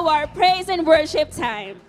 our praise and worship time.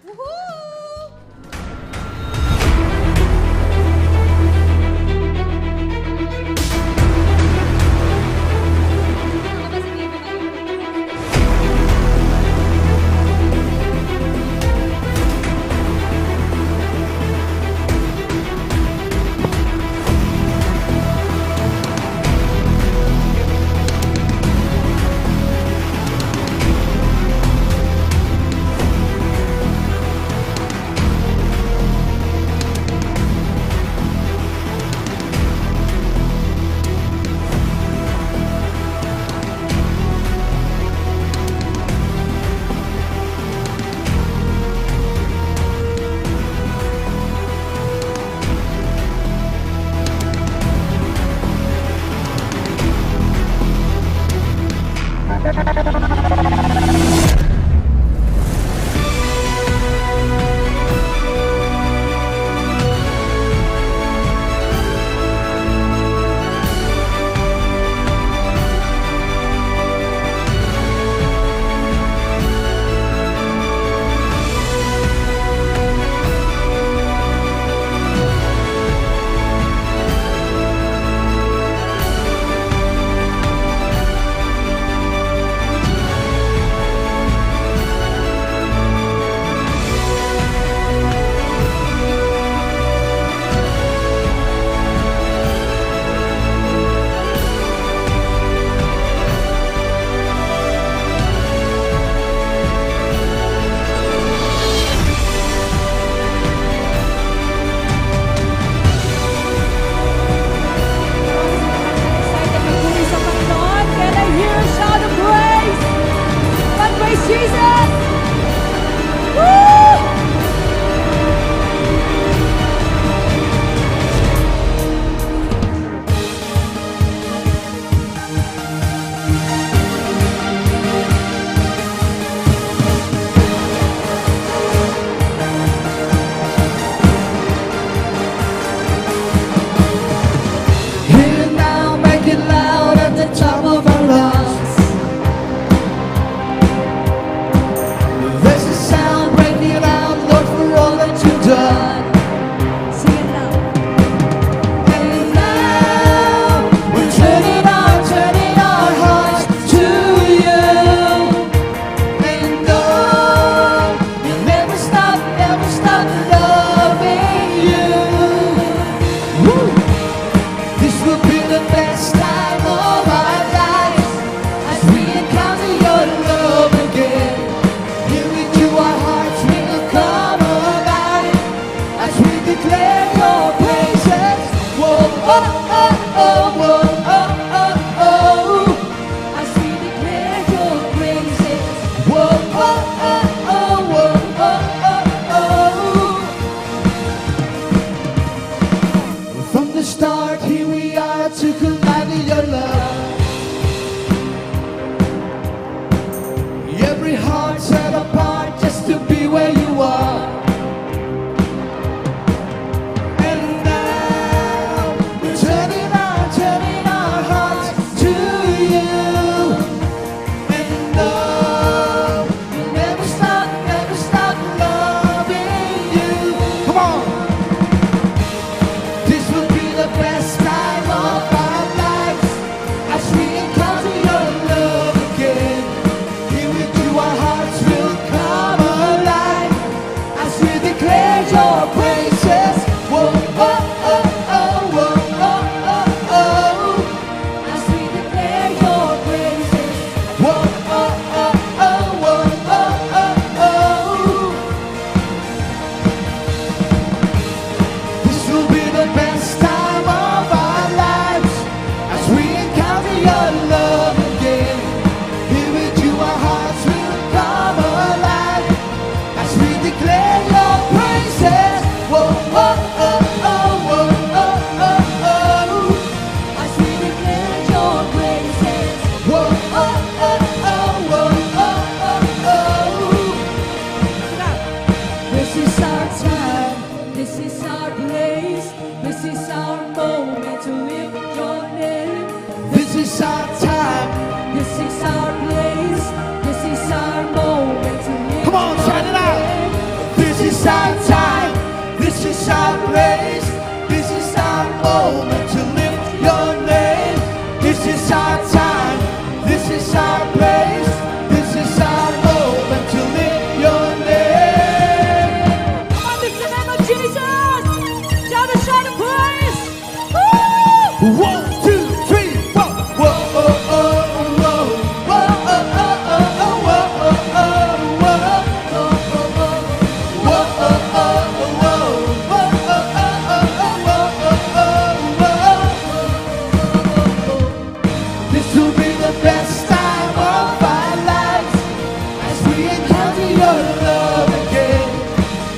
we encounter your love again,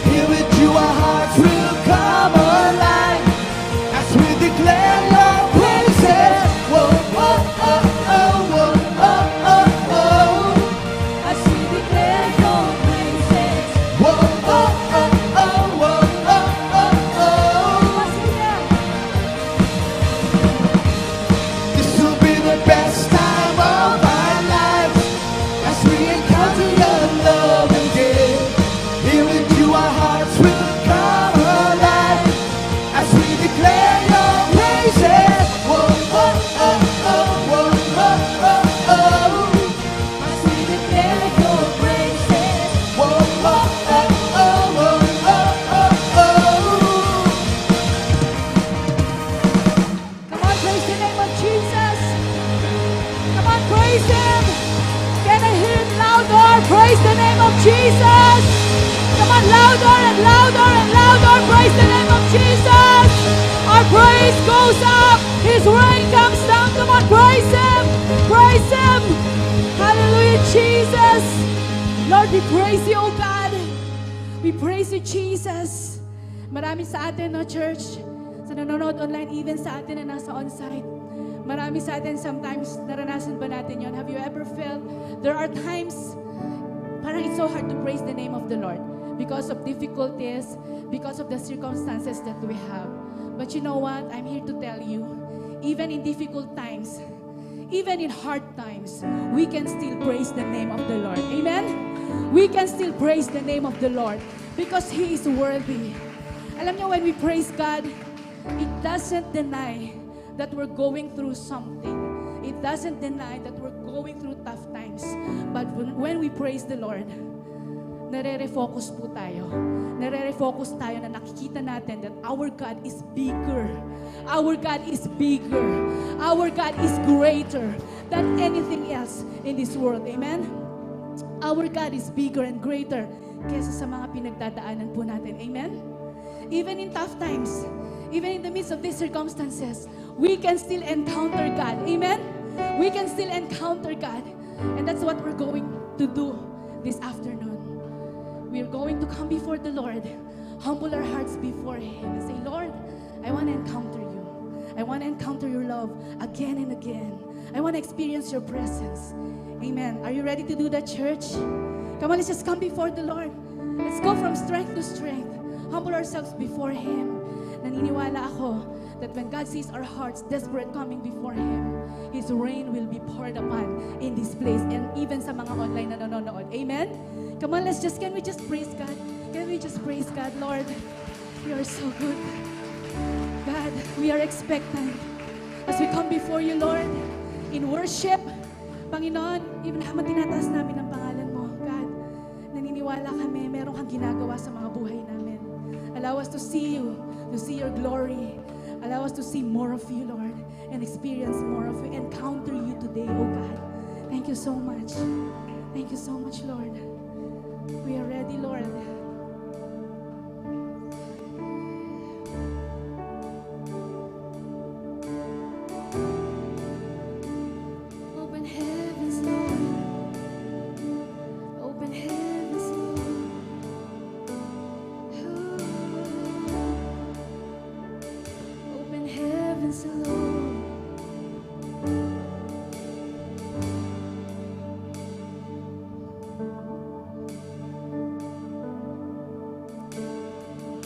here with you our hearts will come alive as we declare your praises. Whoa, whoa, oh, oh, whoa, oh, oh, oh. As we declare your praises. Whoa, oh, oh, oh, whoa, oh, oh, oh. This will be the best time of our lives as we encounter your love again. Here with you our hearts will come alive as we declare your praises. Whoa, oh, oh, oh, whoa, oh, oh, oh. As we declare your praises. Whoa, oh, oh, oh, whoa, oh, oh, oh. Come on, praise the name of Jesus. Come on, praise Him. Can I hear it louder? Praise the name of Jesus. Come on, louder and louder and louder. Praise the name of Jesus. Our praise goes up. His rain comes down. Come on, praise Him. Praise Him. Hallelujah, Jesus. Lord, we praise you, oh God. We praise you, Jesus. Marami sa atin, no, church, sa nanonood online, even sa atin na nasa on-site. Marami sa atin, sometimes, naranasan ba natin yon? Have you ever felt there are times parang it's so hard to praise the name of the Lord because of difficulties, because of the circumstances that we have. But you know what? I'm here to tell you, even in difficult times, even in hard times, we can still praise the name of the Lord. Amen? We can still praise the name of the Lord because He is worthy. Alam niyo, when we praise God, it doesn't deny that we're going through something. It doesn't deny that we're going through tough times. But when we praise the Lord, nare-refocus po tayo. Nare-refocus tayo na nakikita natin that our God is bigger. Our God is bigger. Our God is greater than anything else in this world. Amen? Our God is bigger and greater kaysa sa mga pinagdadaanan po natin. Amen? Even in tough times, even in the midst of these circumstances, we can still encounter God. Amen? We can still encounter God. And that's what we're going to do this afternoon. We're going to come before the Lord, humble our hearts before Him, and say, Lord, I want to encounter you. I want to encounter your love again and again. I want to experience your presence. Amen. Are you ready to do that, church? Come on, let's just come before the Lord. Let's go from strength to strength. Humble ourselves before Him. Naniniwala ako that when God sees our hearts desperate coming before Him, His rain will be poured upon in this place and even sa mga online na nanonood. Amen? Come on, can we just praise God? Can we just praise God? Lord, you are so good. God, we are expectant as we come before you, Lord, in worship. Panginoon, even habang tinataas namin ang pangalan mo, God, naniniwala kami, meron kang ginagawa sa mga buhay namin. Allow us to see you, to see your glory. Allow us to see more of you, Lord, and experience more of you. Encounter you today, oh God. Thank you so much. Thank you so much, Lord. We are ready, Lord. Open heavens, Lord. Open heavens, Lord. Open heavens, Lord.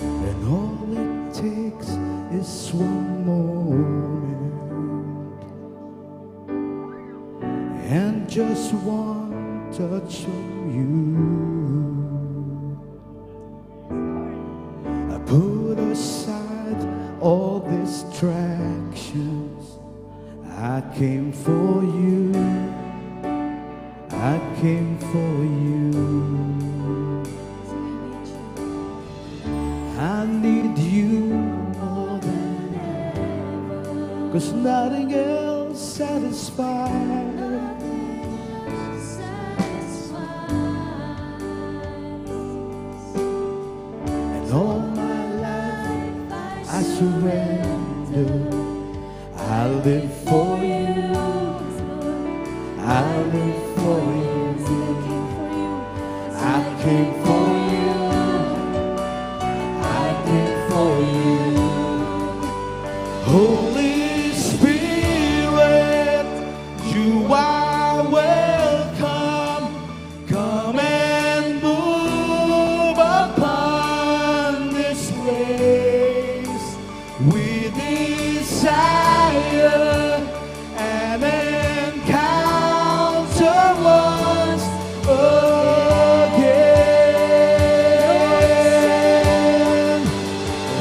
And all it takes is one moment and just one touch from you. I put aside all distractions. I came for you. I came for you. I need you more than ever, 'cause nothing else satisfies. And all my life I surrender. I live for you. I live for you. came for you. I came for you. Holy Spirit, you are welcome. Come and move upon this place. We desire an encounter once again.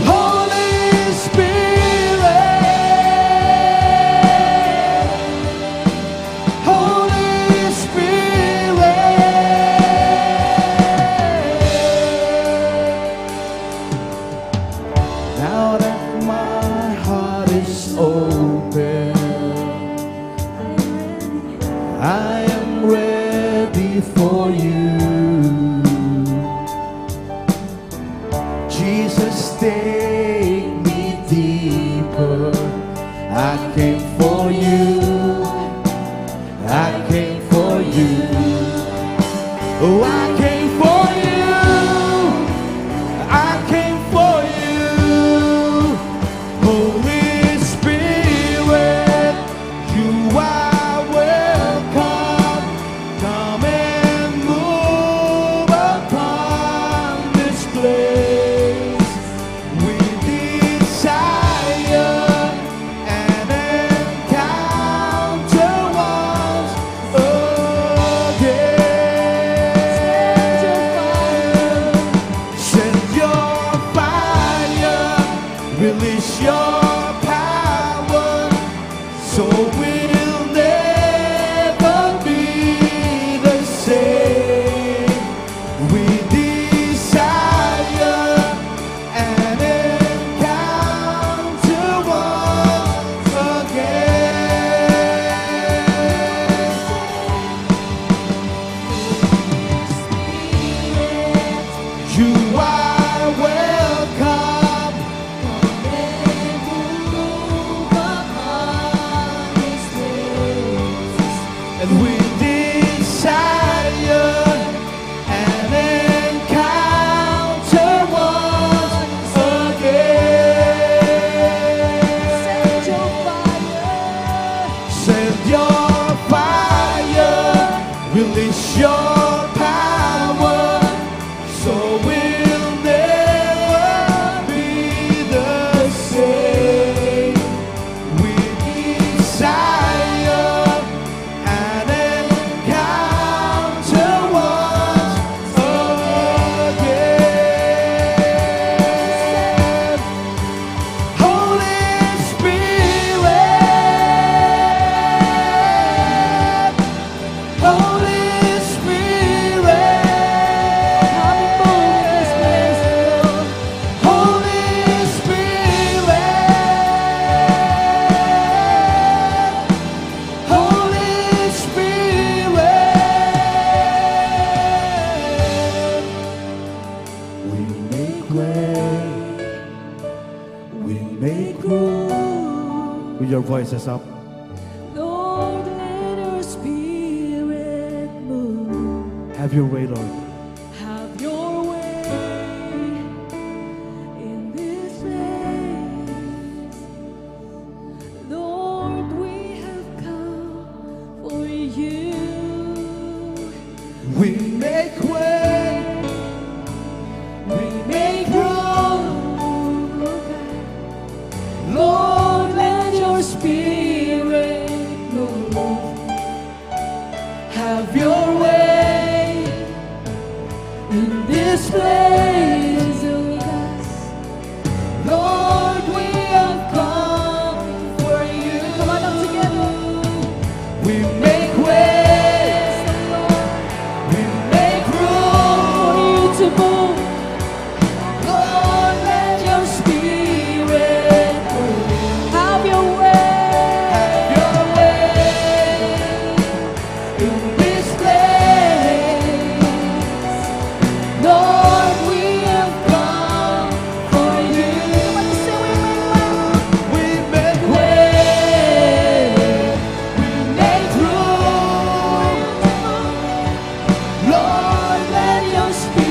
Holy Spirit, Holy Spirit. Now that my heart is open, I am ready for you. Jesus, take me deeper. I came for you. I came for you. Oh, I came for you. I came for you. Holy Spirit, you are welcome. Come and move upon this place. We desire an encounter once again. Send your fire, release your power, so we'll never be the same. We desire an encounter once again. You are welcome. And we desire an encounter once again. Send your fire, release your power, so we'll never be the same. We desire an encounter once again. Holy Spirit, Holy Spirit, Holy Spirit, Holy Spirit. We make way, we make room. With your voices up. Lord, let your spirit move. Have your way, Lord. Have your way in this place. Lord, we have come for you. We make way, we make room. Lord, let your spirit move. Have your way in this place, oh yes. Lord, we have come for you. Come on up together. We make way, we make room. For you to move. Lord, let your spirit move. Have your way. Have your way In this place, Lord, we have come for you. Come on, say we make way, we make room. Lord, let your spirit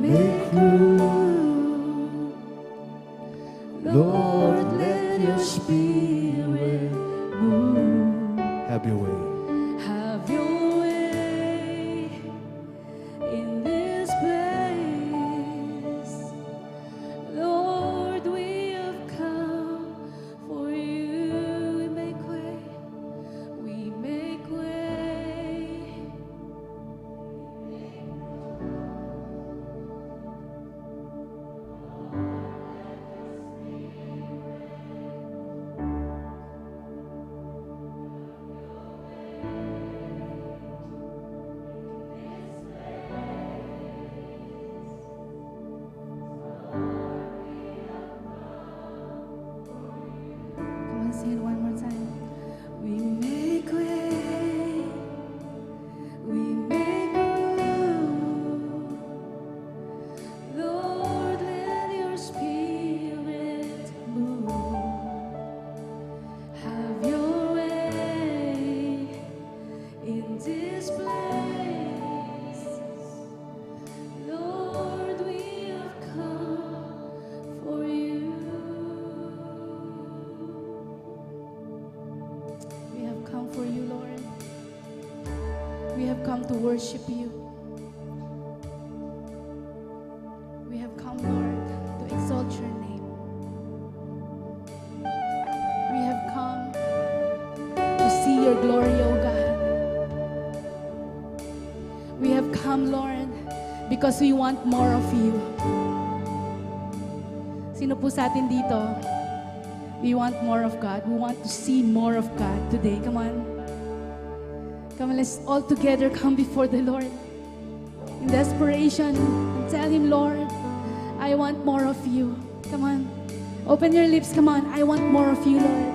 make room. Lord, let your spirit move. Have your way. Have your way in this place. Lord, we have come for you. We make way. We make way. Come on, sing it one more time. We make way. We make room. Lord, let your spirit move. Have your way in this place. Lord, we have come for you. We have come for you, Lord. We have come to worship you. We have come, Lord, to exalt your name. We have come to see your glory, O God. We have come, Lord, because we want more of you. Sino po sa atin dito? We want more of God. We want to see more of God today. Come on. Come on, let's all together come before the Lord in desperation and tell Him, Lord, I want more of you. Come on. Open your lips. Come on. I want more of you, Lord.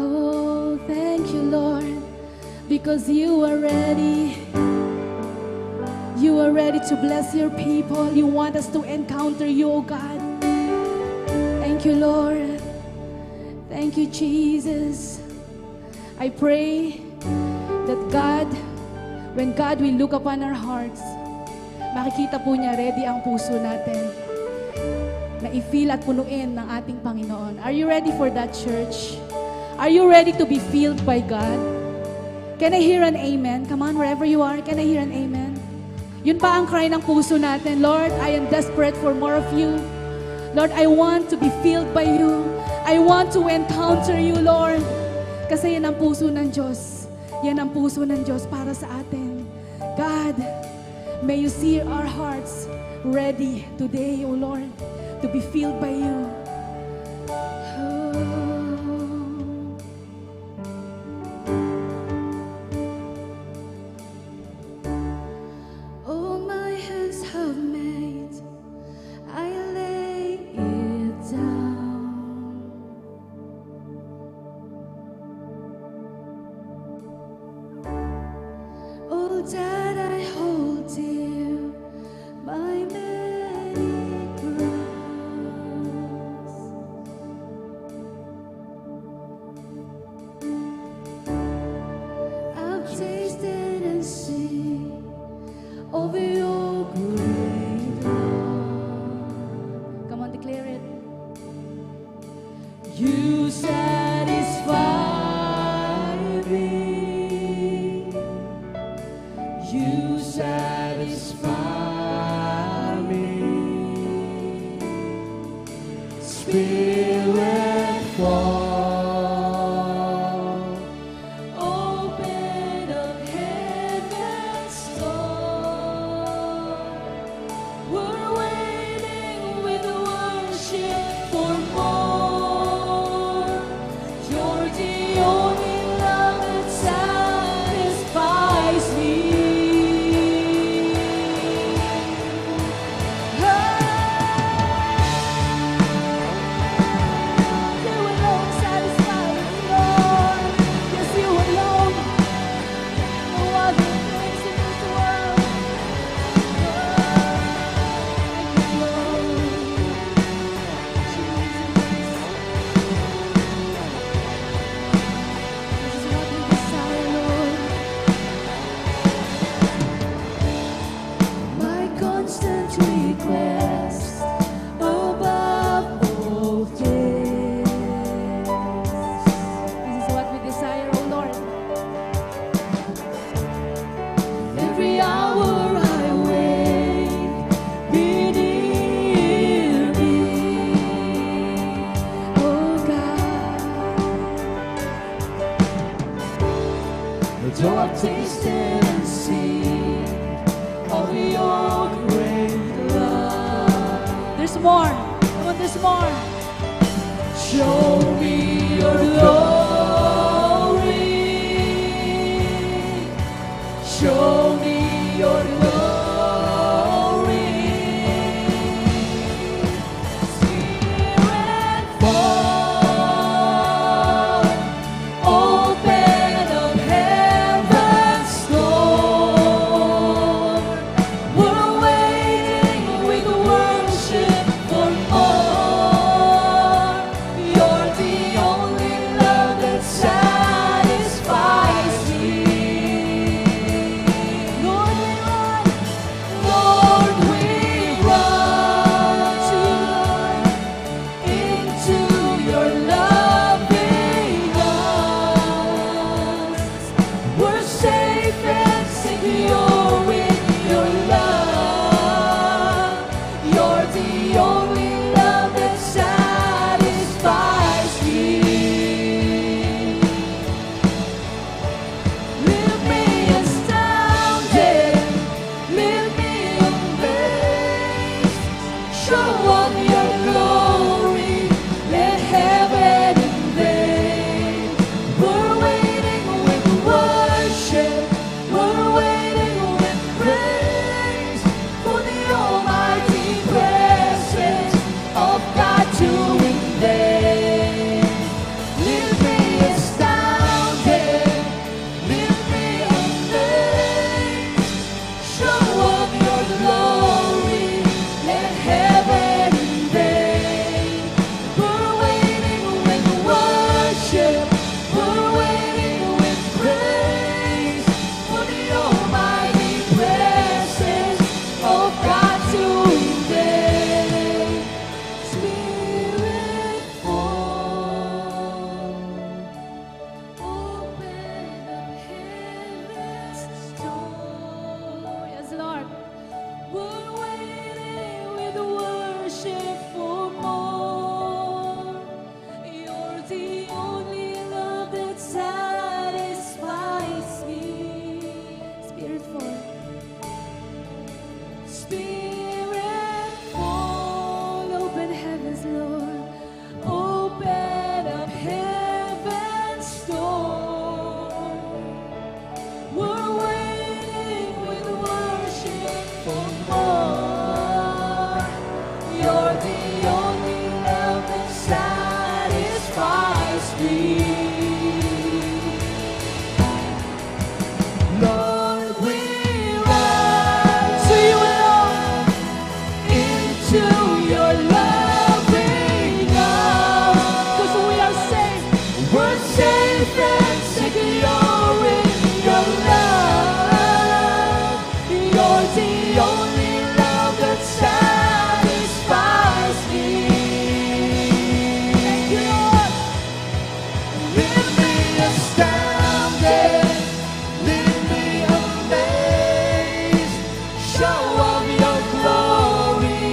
Oh, thank you, Lord, because you are ready. You are ready to bless your people. You want us to encounter you, oh God. Thank you, Lord. Thank you, Jesus. I pray that God, when God will look upon our hearts, makikita po niya ready ang puso natin na i-fill at punuin ng ating Panginoon. Are you ready for that, church? Are you ready to be filled by God? Can I hear an amen? Come on, wherever you are, can I hear an amen? Yun pa ang cry ng puso natin. Lord, I am desperate for more of you. Lord, I want to be filled by you. I want to encounter you, Lord. Kasi yan ang puso ng Diyos. Yan ang puso ng Diyos para sa atin. God, may you see our hearts ready today, O Lord, to be filled by you. All my hands have made, I lay it down. All that I hold dear, my many crowns. I've tasted and seen of your great love. Come on, declare it. You satisfy me. You satisfy me. Spirit fall. Open up heaven's door. We're waiting with worship for more. You're the only love that satisfies me. more. Come on, there's more. Show me your glory. Show me your glory. Spirit fall. Open up heaven's door. We're waiting with worship for more. You're the only love that satisfies me. Lord, we run. Lord, we run into your loving arms. We're safe and secure in your love. You're the only love that satisfies me. Leave me astounded, leave me amazed. Show of your glory, let heaven invade. We're waiting with worship, we're waiting with praise for the almighty presence of God to invade. Leave me astounded, leave me amazed. Show of your glory, let heaven invade. We're waiting with worship, we're waiting with praise for the almighty presence of God to invade. Spirit fall. Open up heaven's door. Yes, Lord. We're waiting with worship for more. You're the only love that satisfies me. Spirit fall. Spirit fall, open heavens, Lord. Open up heaven's door. We're waiting with worship for more. You're the only love that satisfies me. Lord, we run to you alone into your loving arms. 'Cause we are safe, we're safe and secure in your love. You're the only love that satisfies me. Thank you, Lord. Leave me astounded, leave me amazed. Show of your glory,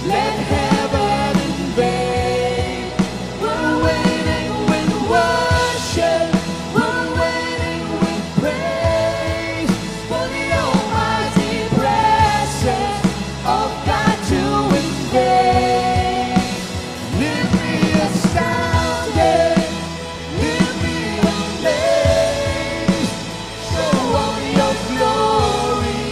let heaven invade. We're waiting with worship, we're waiting with praise for the almighty presence of God to invade. Leave me astounded, leave me amazed. Show of your glory,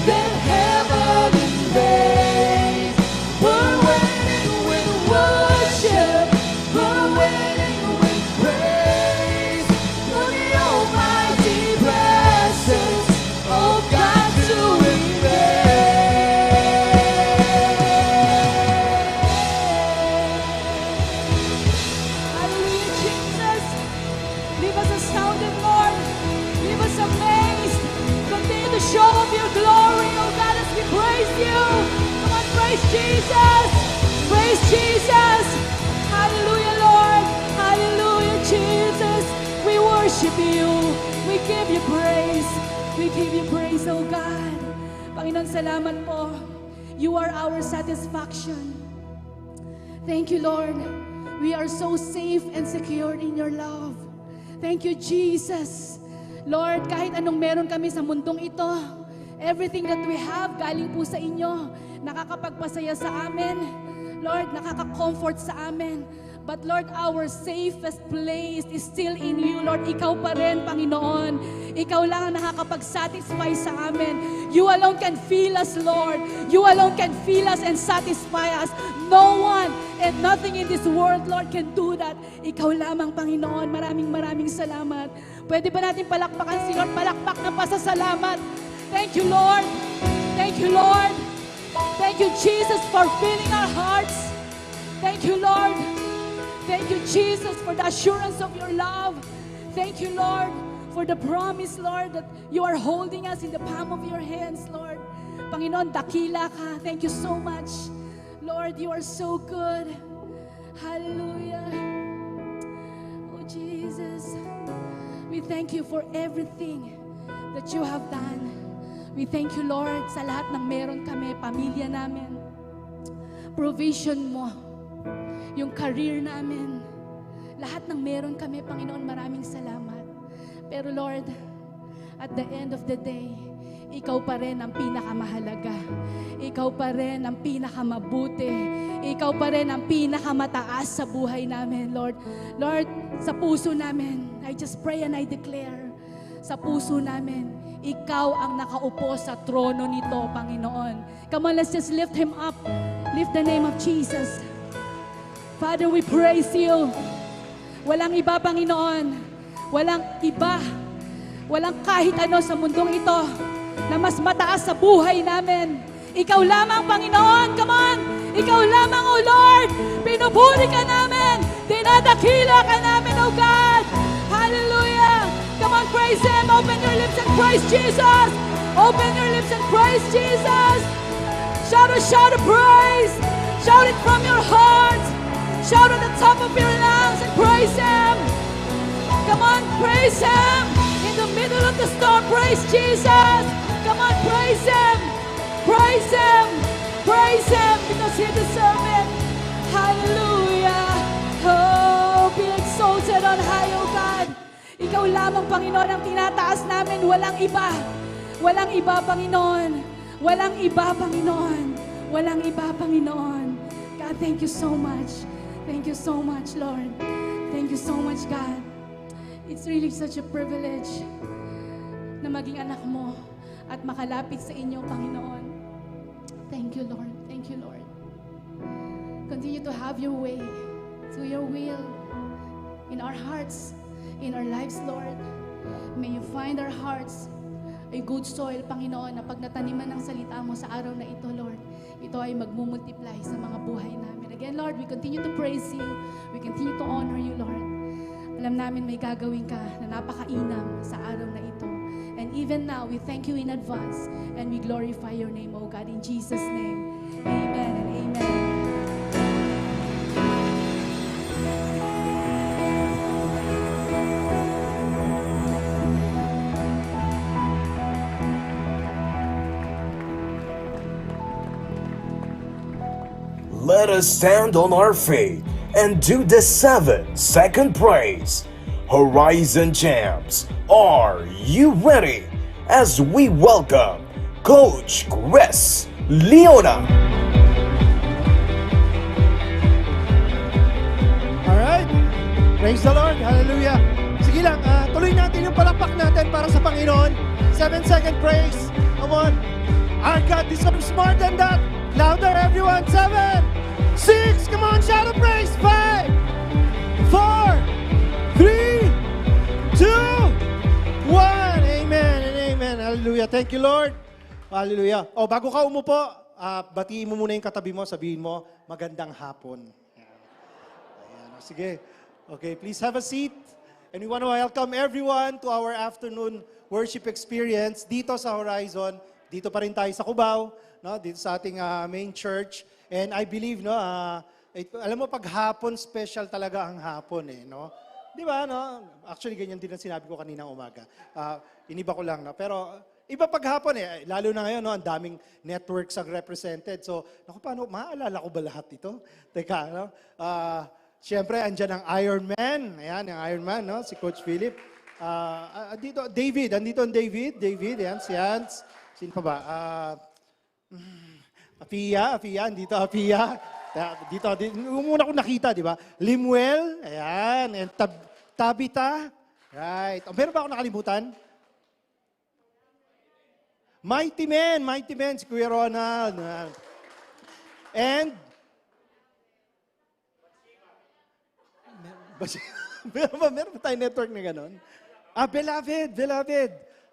let heaven invade. We're waiting with worship, we're waiting with praise for the almighty presence of God to invade. Hallelujah, Jesus. Leave us astounded, Lord. Leave us amazed. Continue to show up your glory, oh God, as we praise you. Come on, praise Jesus. Praise Jesus. Hallelujah, Lord. Hallelujah, Jesus. We worship you. We give you praise. We give you praise, oh God. Panginoon, salamat po. You are our satisfaction. Thank you, Lord. We are so safe and secured in your love. Thank you, Jesus. Lord, kahit anong meron kami sa mundong ito, everything that we have, galing po sa inyo, nakakapagpasaya sa amin. Lord, nakaka-comfort sa amin. But Lord, our safest place is still in you, Lord. Ikaw pa rin, Panginoon. Ikaw lang ang nakakapag-satisfy sa amin. You alone can fill us, Lord. You alone can fill us and satisfy us. No one and nothing in this world, Lord, can do that. Ikaw lamang, Panginoon. Maraming salamat. Pwede ba natin palakpakan si Lord? Palakpak na pasasalamat. Thank you, Lord. Thank you, Lord. Thank you, Jesus, for filling our hearts. Thank you, Lord. Thank you, Jesus, for the assurance of your love. Thank you, Lord, for the promise, Lord, that you are holding us in the palm of your hands, Lord. Panginoon, dakila ka. Thank you so much. Lord, you are so good. Hallelujah. Oh, Jesus. We thank you for everything that you have done. We thank you, Lord, sa lahat ng meron kami, pamilya namin. Provision mo. Yung career namin, lahat ng meron kami, Panginoon, maraming salamat. Pero Lord, at the end of the day, ikaw pa rin ang pinakamahalaga. Ikaw pa rin ang pinakamabuti. Ikaw pa rin ang pinakamataas sa buhay namin, Lord. Lord, sa puso namin, I just pray and I declare, sa puso namin, ikaw ang nakaupo sa trono nito, Panginoon. Come on, let's just lift Him up. Lift the name of Jesus. Father, we praise you. Walang iba, Panginoon. Walang iba. Walang kahit ano sa mundong ito na mas mataas sa buhay namin. Ikaw lamang, Panginoon. Come on. Ikaw lamang, O Lord. Pinupuri ka namin. Dinadakila ka namin, O God. Hallelujah. Come on, praise Him. Open your lips and praise Jesus. Open your lips and praise Jesus. Shout a praise. Shout it from your heart. Shout at the top of your lungs and praise Him. Come on, praise Him. In the middle of the storm, praise Jesus. Come on, praise Him. Praise Him. Praise Him because He deserves it. Hallelujah. Oh, be exalted on high, O God. Ikaw lamang, Panginoon, ang tinataas namin. Walang iba. Walang iba, Panginoon. Walang iba, Panginoon. Walang iba, Panginoon. God, thank you so much. Thank you so much, Lord. Thank you so much, God. It's really such a privilege na maging anak mo at makalapit sa inyo, Panginoon. Thank you, Lord. Thank you, Lord. Continue to have your way, to your will, in our hearts, in our lives, Lord. May you find our hearts a good soil, Panginoon, na pag nataniman ng salita mo sa araw na ito, Lord, ito ay magmumultiply sa mga buhay namin. Again, Lord, we continue to praise you. We continue to honor you, Lord. Alam namin may gagawin ka na napakainam sa araw na ito. And even now, we thank you in advance and we glorify your name, O God, in Jesus' name. Amen and amen. Let us stand on our feet and do the 7-second praise. Horizon Champs, are you ready? As we welcome Coach Chris Leona. Alright. Praise the Lord. Hallelujah. Sige lang, tuloy natin yung palakpak natin para sa Panginoon. 7-second praise. Come on. Our God deserves more than that. Louder, everyone. 7, 6. Come on, shout a praise. 5, 4, 3, 2, 1. Amen and amen. Hallelujah. Thank you, Lord. Hallelujah. Oh, bago ka umupo, batiin mo muna yung katabi mo. Sabihin mo, magandang hapon. Ayan. Sige. Okay, please have a seat. And we want to welcome everyone to our afternoon worship experience dito sa Horizon. Dito pa rin tayo sa Cubao, no? Dito sa ating main church. And I believe, no, alam mo, pag hapon, special talaga ang hapon, eh, no? Di ba, no? Actually, ganyan din ang sinabi ko kaninang umaga. Iniba ko lang, no? Pero iba pag hapon, eh. Lalo na ngayon, no? Ang daming networks ang represented. So, naku, paano, maaalala ko ba lahat ito? Teka, no? Siyempre, andyan ang Iron Man. Ayan, ang Iron Man, no? Si Coach Philip. Andito, David. Andito ang David. David, yan, si Hans. Sino pa ba? Apia, andito Apia. Dito, muna ko nakita, di ba? Limuel, ayan, and Tabitha, right. O, meron ba ako nakalimutan? Mighty Men, si Kuya Ronald. And, meron ba tayong network na gano'n?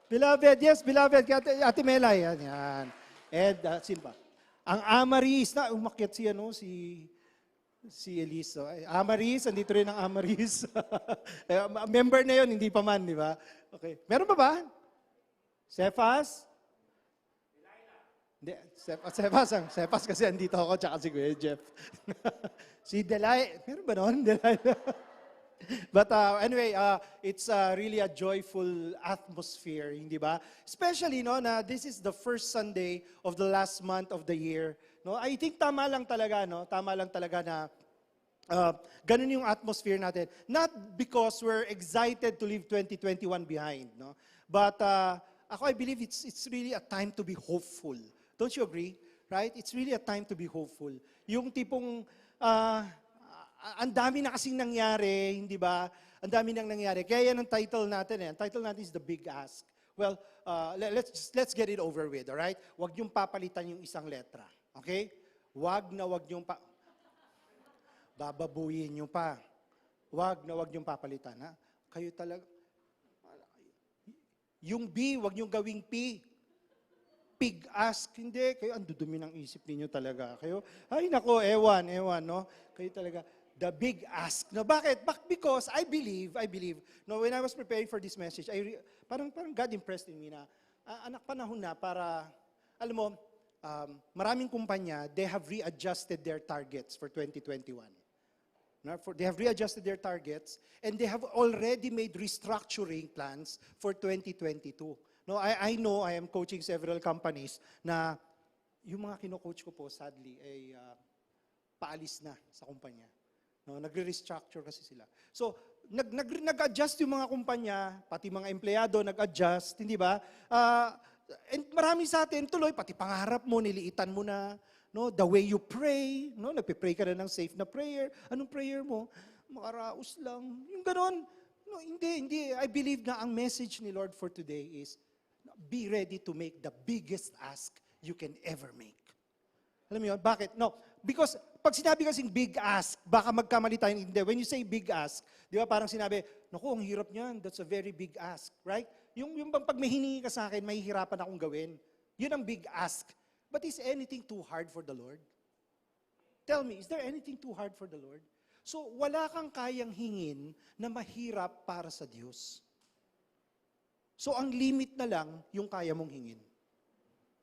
Beloved, yes, Beloved, Ate Mela, yan. And, sino ba? Ang Amaris, umakyat si Elisa. Amaris, andito rin ang Amaris. Member na yon, hindi pa man, di ba? Okay. Meron pa ba? Cephas? Hindi, Cephas kasi andito ako, tsaka si Kuya Jeff. Si Delay, meron ba noon? But anyway, it's really a joyful atmosphere, hindi ba? Especially na this is the first Sunday of the last month of the year. No, I think tama lang talaga na ganun yung atmosphere natin. Not because we're excited to leave 2021 behind, no? But I believe it's really a time to be hopeful. Don't you agree? Right? It's really a time to be hopeful. Yung tipong ang dami na kasing nangyari, hindi ba? Ang dami nang nangyari. Kaya yan ang title natin. Ang title natin is The Big Ask. Well, let's get it over with, all right? Huwag niyong papalitan yung isang letra. Okay? Huwag niyong bababuyin niyo pa. Huwag niyong papalitan, ha? Kayo talaga. Yung B, huwag niyong gawing P. Big ask, hindi. Kayo, ang dudumi ng isip ninyo talaga. Kayo, ay nako, ewan, no? Kayo talaga. The big ask. No, bakit? Because I believe, no, when I was preparing for this message, parang God impressed in me na, anak panahon na para, alam mo, maraming kumpanya, they have readjusted their targets for 2021. No, they have readjusted their targets, and they have already made restructuring plans for 2022. No, I know, I am coaching several companies na yung mga kino-coach ko po, sadly, ay paalis na sa kumpanya. No, nagre-restructure kasi sila. So, nag-adjust yung mga kumpanya, pati mga empleyado nag-adjust, hindi ba? And marami sa atin, tuloy, pati pangarap mo, niliitan mo na, no, the way you pray, no, nagpe-pray ka na ng safe na prayer. Anong prayer mo? Makaraos lang. Yung ganon. No, hindi. I believe na ang message ni Lord for today is, be ready to make the biggest ask you can ever make. Alam mo yun? Bakit? No, because pag sinabi kasing big ask, baka magkamali tayo. Hindi. When you say big ask, di ba parang sinabi, naku, ang hirap niyan. That's a very big ask. Right? Yung bang pag may hiningi ka sa akin, mahihirapan akong gawin. Yun ang big ask. But is anything too hard for the Lord? Tell me, is there anything too hard for the Lord? So, wala kang kayang hingin na mahirap para sa Diyos. So, ang limit na lang yung kaya mong hingin.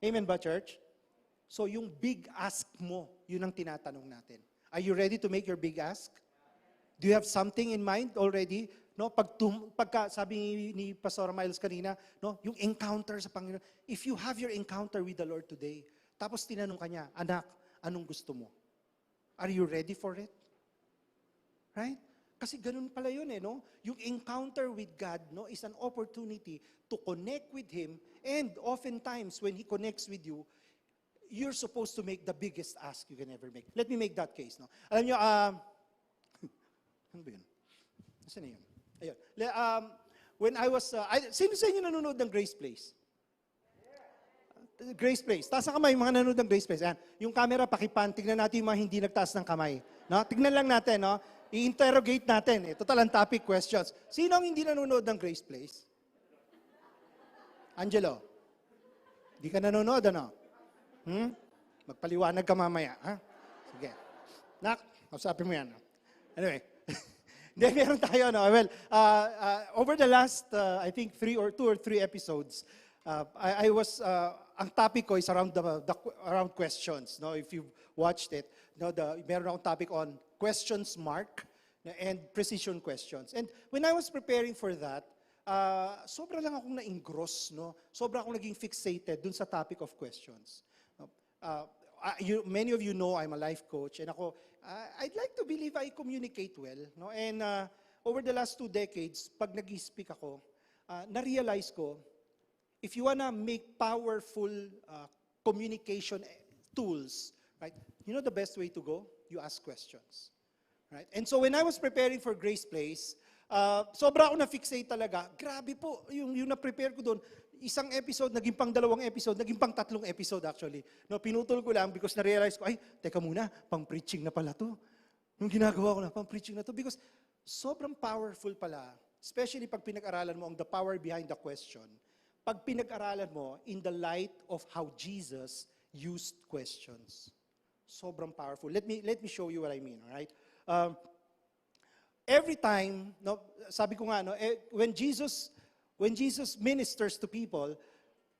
Amen ba, church? So, yung big ask mo, yun ang tinatanong natin. Are you ready to make your big ask? Do you have something in mind already? No, pagka sabi ni Pastor Miles kanina, no, yung encounter sa Panginoon. If you have your encounter with the Lord today, tapos tinanong ka niya, anak, anong gusto mo? Are you ready for it? Right? Kasi ganun pala yun no? Yung encounter with God, no, is an opportunity to connect with Him, and oftentimes when He connects with you, you're supposed to make the biggest ask you can ever make. Let me make that case, no? Alam nyo, ano ba yun? Nasaan na yun? Ayun. When I was, sino sa inyo nanonood ng Grace Place? Grace Place. Taas ang kamay, mga nanonood ng Grace Place. Ayan. Yung camera, pakipan. Tignan natin yung mga hindi nagtaas ng kamay. No? Tignan lang natin, no? I-interrogate natin. Total ang topic questions. Sino ang hindi nanonood ng Grace Place? Angelo? Di ka nanonood, ano? Magpaliwanag ka mamaya, ha? Sige. Nak, kausapin mo yan. Anyway. Then meron tayo, no? Well, over the last, I think, 2 or 3 episodes, I was, ang topic ko is around around questions, no? If you've watched it, no, meron akong topic on questions mark and precision questions. And when I was preparing for that, sobra lang akong na-engross, no? Sobra akong naging fixated dun sa topic of questions. Many of you know I'm a life coach, and ako, I'd like to believe I communicate well, no? And over the last 2 decades, pag nag-speak ako, na-realize ko, if you wanna make powerful communication tools, Right? You know the best way to go? You ask questions. Right? And so when I was preparing for Grace Place, sobra ako na-fixate talaga. Grabe po, yung na-prepare ko doon, isang episode, naging pang 2 episode, naging pang 3 episode actually. No, pinutol ko lang because na-realize ko, ay, teka muna, pang preaching na pala to. Nung ginagawa ko na, pang preaching na to. Because sobrang powerful pala, especially pag pinag-aralan mo ang the power behind the question, pag pinag-aralan mo in the light of how Jesus used questions. Sobrang powerful. Let me show you what I mean, all right? Every time, no, sabi ko nga, no, when Jesus ministers to people,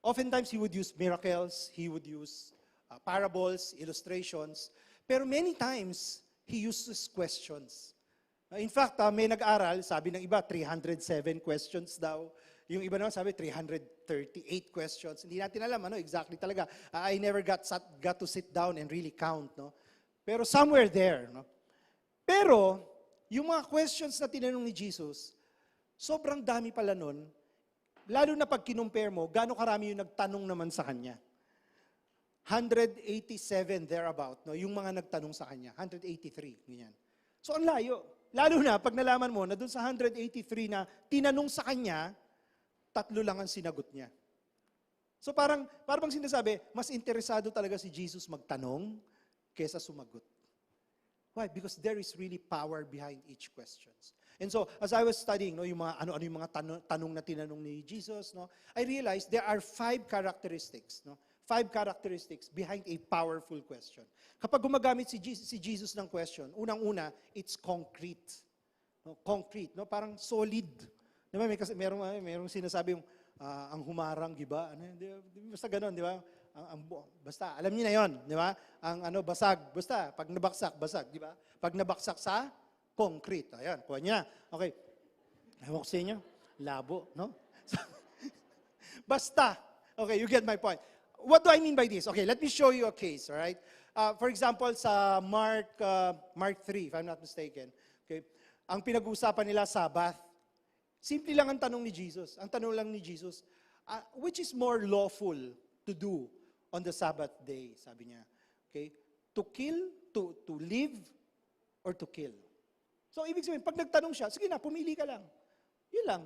oftentimes he would use miracles, he would use parables, illustrations, pero many times he uses questions. In fact, may nag-aral, sabi ng iba, 307 questions daw. Yung iba naman sabi, 338 questions. Hindi natin alam, exactly talaga. I never got to sit down and really count, no? Pero somewhere there, no? Pero, yung mga questions na tinanong ni Jesus, sobrang dami pala nun, lalo na pag kinumpare mo, gaano karami yung nagtanong naman sa kanya. 187 thereabout, no? Yung mga nagtanong sa kanya. 183, ganyan. So, ang layo. Lalo na, pag nalaman mo na dun sa 183 na tinanong sa kanya, 3 lang ang sinagot niya. So parang sinasabi, mas interesado talaga si Jesus magtanong kesa sumagot. Why? Because there is really power behind each questions. And so, as I was studying, no, yung mga ano yung mga tanong na tinanong ni Jesus, no, I realized there are 5 characteristics, no? 5 characteristics behind a powerful question. Kapag gumagamit si Jesus ng question, unang-una, it's concrete. No? Concrete, no? Parang solid. Diba, merong sinasabi yung ang humarang, giba? Basta ganun, di ba? Basta, alam niyo na yon, di ba? Ang basag, basta, pag nabaksak, basag, di ba? Pag nabaksak sa concrete, ayan, kuha niya. Okay, ewan ko sa inyo, labo, no? Basta, okay, you get my point. What do I mean by this? Okay, let me show you a case, all right? For example, sa Mark 3, if I'm not mistaken, okay, ang pinag-uusapan nila, Sabbath. Simple lang ang tanong ni Jesus. Ang tanong lang ni Jesus, which is more lawful to do on the Sabbath day, sabi niya. Okay? To kill, to live, or to kill. So, ibig sabihin, pag nagtanong siya, sige na, pumili ka lang. Yun lang.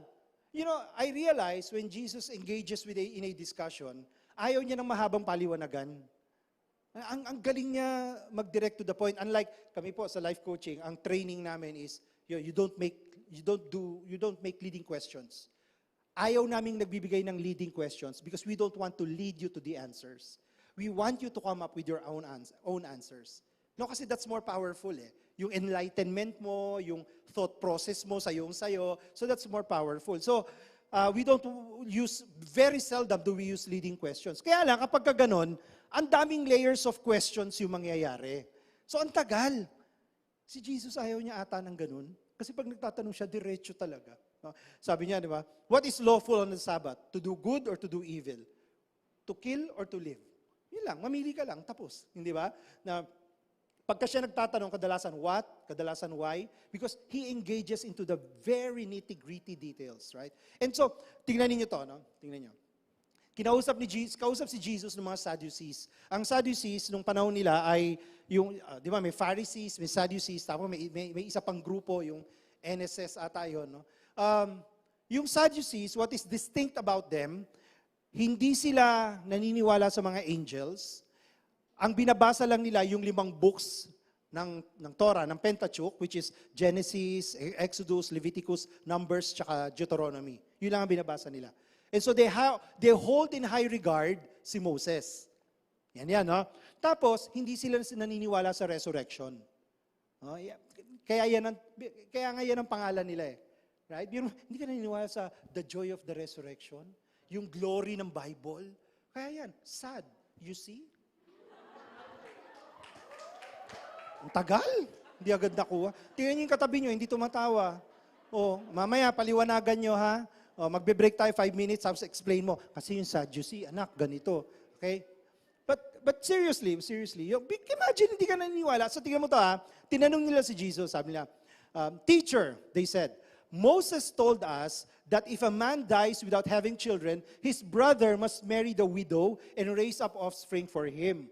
You know, I realize when Jesus engages in a discussion, ayaw niya ng mahabang paliwanagan. Ang galing niya mag-direct to the point. Unlike kami po sa life coaching, ang training namin is, you don't make leading questions. Ayaw naming nagbibigay ng leading questions because we don't want to lead you to the answers. We want you to come up with your own answers. No, kasi that's more powerful eh. Yung enlightenment mo, yung thought process mo sayo. So that's more powerful. So, very seldom do we use leading questions. Kaya lang, kapag ganon, ang daming layers of questions yung mangyayari. So, ang tagal. Si Jesus ayaw niya ata ng ganun. Kasi pag nagtatanong siya, diretso talaga. No? Sabi niya, di ba? What is lawful on the Sabbath? To do good or to do evil? To kill or to live? Yun lang, mamili ka lang, tapos. Hindi ba? Na pagka siya nagtatanong, kadalasan what? Kadalasan why? Because he engages into the very nitty-gritty details, right? And so, tingnan niyo to, no? Tingnan niyo. Kausap si Jesus ng mga Sadducees. Ang Sadducees, nung panahon nila ay yung, di ba, may Pharisees, may Sadducees, tapos may isa pang grupo, yung NSS ata yun, no? Yung Sadducees, what is distinct about them, hindi sila naniniwala sa mga angels. Ang binabasa lang nila yung 5 books ng Torah, ng Pentateuch, which is Genesis, Exodus, Leviticus, Numbers, tsaka Deuteronomy. Yun lang ang binabasa nila. And so they hold in high regard si Moses. Yan, no? Tapos, hindi sila naniniwala sa resurrection. No? Kaya nga yan ang pangalan nila eh. Right? Hindi ka naniniwala sa the joy of the resurrection, yung glory ng Bible. Kaya yan, sad. You see? Ang tagal. Hindi agad nakuha. Tingnan niyo yung katabi niyo, hindi tumatawa. Mamaya, paliwanagan niyo ha. Magbe-break tayo 5 minutes, tapos explain mo. Kasi yung Sadducee, anak, ganito. Okay? But seriously, imagine hindi ka naniniwala. So tingnan mo to ha. Tinanong nila si Jesus, sabi nila, Teacher, they said, Moses told us that if a man dies without having children, his brother must marry the widow and raise up offspring for him.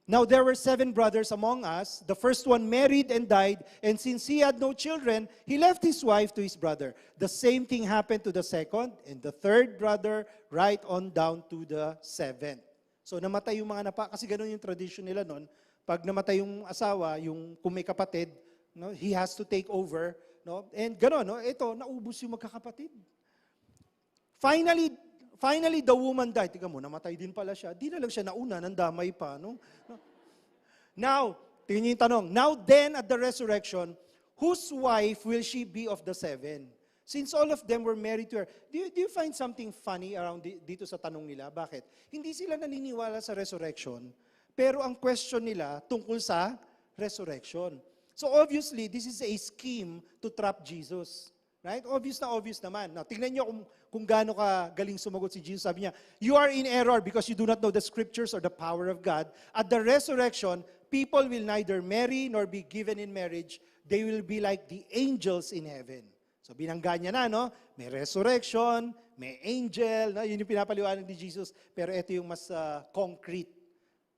Now there were 7 brothers among us. The first one married and died, and since he had no children, he left his wife to his brother. The same thing happened to the second and the third brother, right on down to the 7th. So namatay yung mga kasi ganun yung tradition nila noon. Pag namatay yung asawa, yung kung may kapatid, no, he has to take over, no? And gano'n, no? Ito, naubos yung magkakapatid. Finally, the woman died. Tingnan mo, namatay din pala siya. Di na lang siya nauna, nandamay pa. No? Now, tingnan niyo yung tanong. Now then, at the resurrection, whose wife will she be of the 7? Since all of them were married to her. Do you find something funny around dito sa tanong nila? Bakit? Hindi sila naniniwala sa resurrection, pero ang question nila tungkol sa resurrection. So obviously, this is a scheme to trap Jesus. Right? Obvious naman. Now, tingnan niyo kung gaano ka galing sumagot si Jesus. Sabi niya, you are in error because you do not know the scriptures or the power of God. At the resurrection, people will neither marry nor be given in marriage. They will be like the angels in heaven. So binangga niya na, no? May resurrection, may angel, no? Yun yung pinapaliwanag ni Jesus. Pero ito yung mas concrete.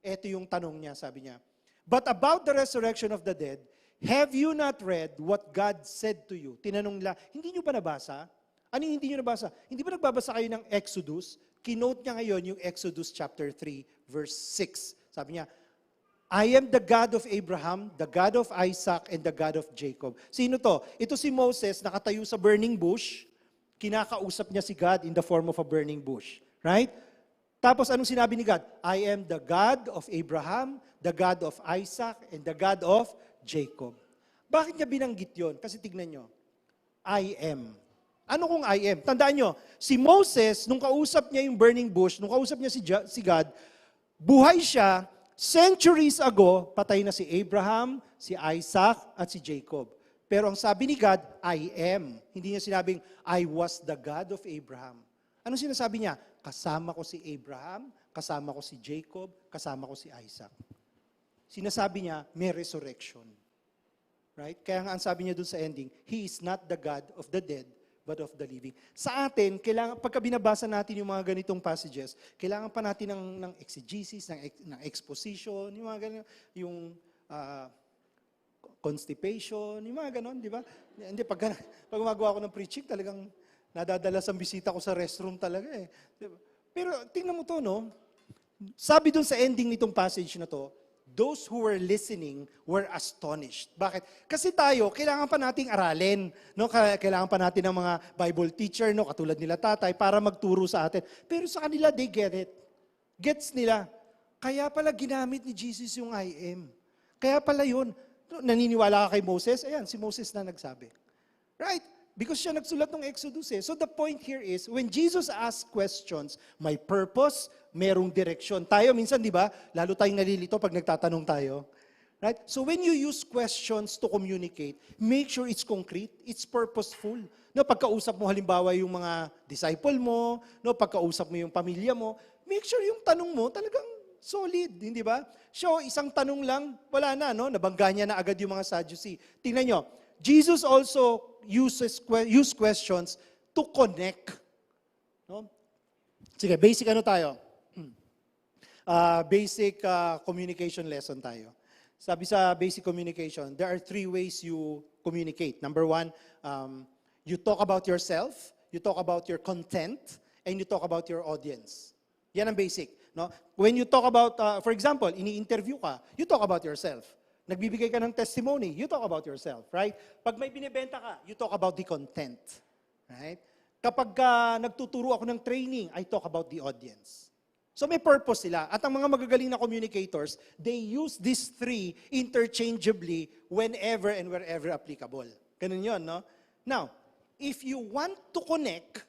Ito yung tanong niya, sabi niya. But about the resurrection of the dead, have you not read what God said to you? Tinanong nila, hindi nyo ba nabasa? Ano yung hindi nyo nabasa? Hindi ba nagbabasa kayo ng Exodus? Kinote niya ngayon yung Exodus chapter 3, verse 6. Sabi niya, I am the God of Abraham, the God of Isaac, and the God of Jacob. Sino to? Ito si Moses, nakatayo sa burning bush. Kinakausap niya si God in the form of a burning bush. Right? Tapos anong sinabi ni God? I am the God of Abraham, the God of Isaac, and the God of Jacob. Bakit niya binanggit yon? Kasi tignan nyo, I am. Ano kung I am? Tandaan nyo, si Moses, nung kausap niya yung burning bush, nung kausap niya si God, buhay siya, centuries ago, patay na si Abraham, si Isaac, at si Jacob. Pero ang sabi ni God, I am. Hindi niya sinabing, I was the God of Abraham. Anong sinasabi niya? Kasama ko si Abraham, kasama ko si Jacob, kasama ko si Isaac. Sinasabi niya, may resurrection. Right? Kaya nga ang sabi niya dun sa ending, He is not the God of the dead, but of the living. Sa atin, pagka binabasa natin yung mga ganitong passages, kailangan pa natin ng exegesis, ng exposition, yung mga ganun, yung constipation, yung mga ganun, di ba? Hindi, pag gumagawa ko ng preaching, talagang nadadalas ang bisita ko sa restroom talaga eh. Diba? Pero tingnan mo to, no? Sabi dun sa ending nitong passage na to, those who were listening were astonished. Bakit? Kasi tayo, kailangan pa nating aralin. No? Kailangan pa natin ng mga Bible teacher, no? Katulad nila tatay, para magturo sa atin. Pero sa kanila, they get it. Gets nila. Kaya pala ginamit ni Jesus yung I am. Kaya pala yun. Naniniwala ka kay Moses? Ayan, si Moses na nagsabi. Right? Because siya nagsulat ng Exodus eh. So the point here is, when Jesus asks questions, may purpose, merong direksyon. Tayo minsan, di ba, lalo tayong nalilito pag nagtatanong tayo. Right? So when you use questions to communicate, make sure it's concrete, it's purposeful. No, pagkausap mo halimbawa yung mga disciple mo, no, pagkausap mo yung pamilya mo, make sure yung tanong mo talagang solid, hindi ba? So isang tanong lang, wala na, no? Nabangga niya na agad yung mga Sadducee. Tingnan nyo, Jesus also use questions to connect. No? Sige, basic ano tayo? Basic communication lesson tayo. Sabi sa basic communication, there are 3 ways you communicate. Number 1, you talk about yourself, you talk about your content, and you talk about your audience. Yan ang basic. No? When you talk about, for example, ini-interview ka, you talk about yourself. Nagbibigay ka ng testimony, you talk about yourself, right? Pag may binibenta ka, you talk about the content, right? Kapag nagtuturo ako ng training, I talk about the audience. So may purpose sila. At ang mga magagaling na communicators, they use these 3 interchangeably whenever and wherever applicable. Ganun yun, no? Now, if you want to connect,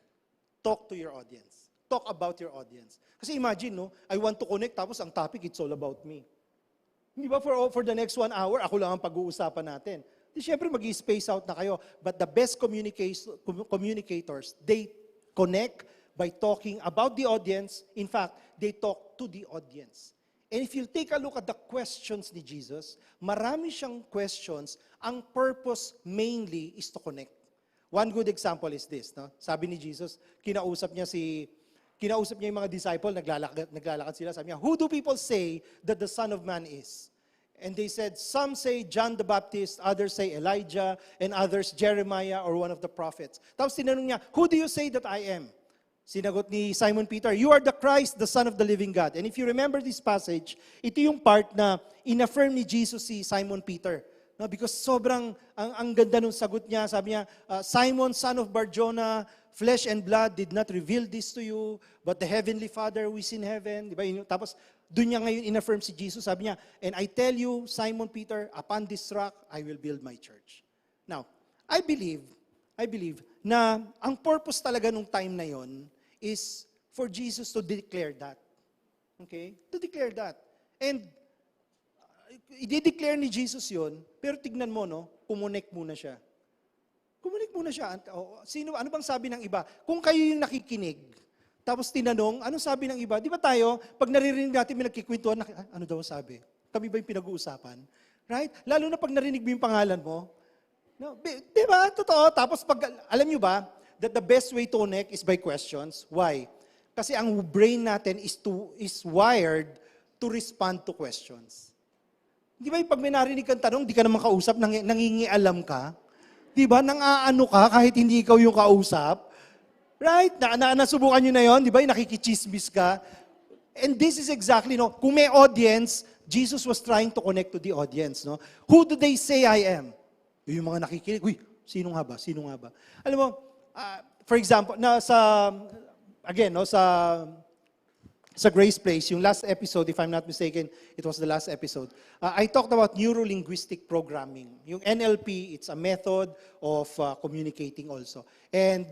talk to your audience. Talk about your audience. Kasi imagine, no? I want to connect, tapos ang topic, it's all about me. Di ba for the next 1 hour, ako lang ang pag-uusapan natin. Di syempre mag-i-space out na kayo. But the best communicators, they connect by talking about the audience. In fact, they talk to the audience. And if you take a look at the questions ni Jesus, marami siyang questions. Ang purpose mainly is to connect. One good example is this. No? Sabi ni Jesus, kinausap niya si Kinausap niya yung mga disciple, naglalakad sila. Sabi niya, who do people say that the Son of Man is? And they said, some say John the Baptist, others say Elijah, and others Jeremiah or one of the prophets. Tapos tinanong niya, who do you say that I am? Sinagot ni Simon Peter, you are the Christ, the Son of the living God. And if you remember this passage, ito yung part na in-affirm ni Jesus si Simon Peter. No, because sobrang ang ganda nung sagot niya. Sabi niya, Simon, son of Barjona, flesh and blood did not reveal this to you, but the heavenly Father who is in heaven. Diba? Tapos doon niya ngayon in-affirm si Jesus. Sabi niya, and I tell you, Simon Peter, upon this rock, I will build my church. Now, I believe na ang purpose talaga nung time na yon is for Jesus to declare that. Okay? To declare that. And i-declare ni Jesus yon, pero tignan mo, no, kumunik muna siya. Kumunik muna siya. Ano bang sabi ng iba? Kung kayo yung nakikinig, tapos tinanong, anong sabi ng iba? Di ba tayo, pag naririnig natin may nagkikwentuhan, ano daw sabi? Kami ba yung pinag-uusapan? Right? Lalo na pag narinig mo yung pangalan mo. No, di ba? Totoo. Tapos pag, alam nyo ba, that the best way to connect is by questions. Why? Kasi ang brain natin is wired to respond to questions. Di ba yung pag may narinig kang tanong, di ka naman kausap, nangingialam ka? Di ba? Nang-aano ka kahit hindi ikaw yung kausap? Right? Nasubukan nyo na yon, di ba? Yung nakikichismis ka. And this is exactly, no, kung may audience, Jesus was trying to connect to the audience. No? Who do they say I am? Yung mga nakikinig, uy, sino nga ba? Sino nga ba? Alam mo, for example, sa Grace Place, yung last episode, if I'm not mistaken, it was the last episode, I talked about neuro-linguistic programming. Yung NLP, it's a method of communicating also. And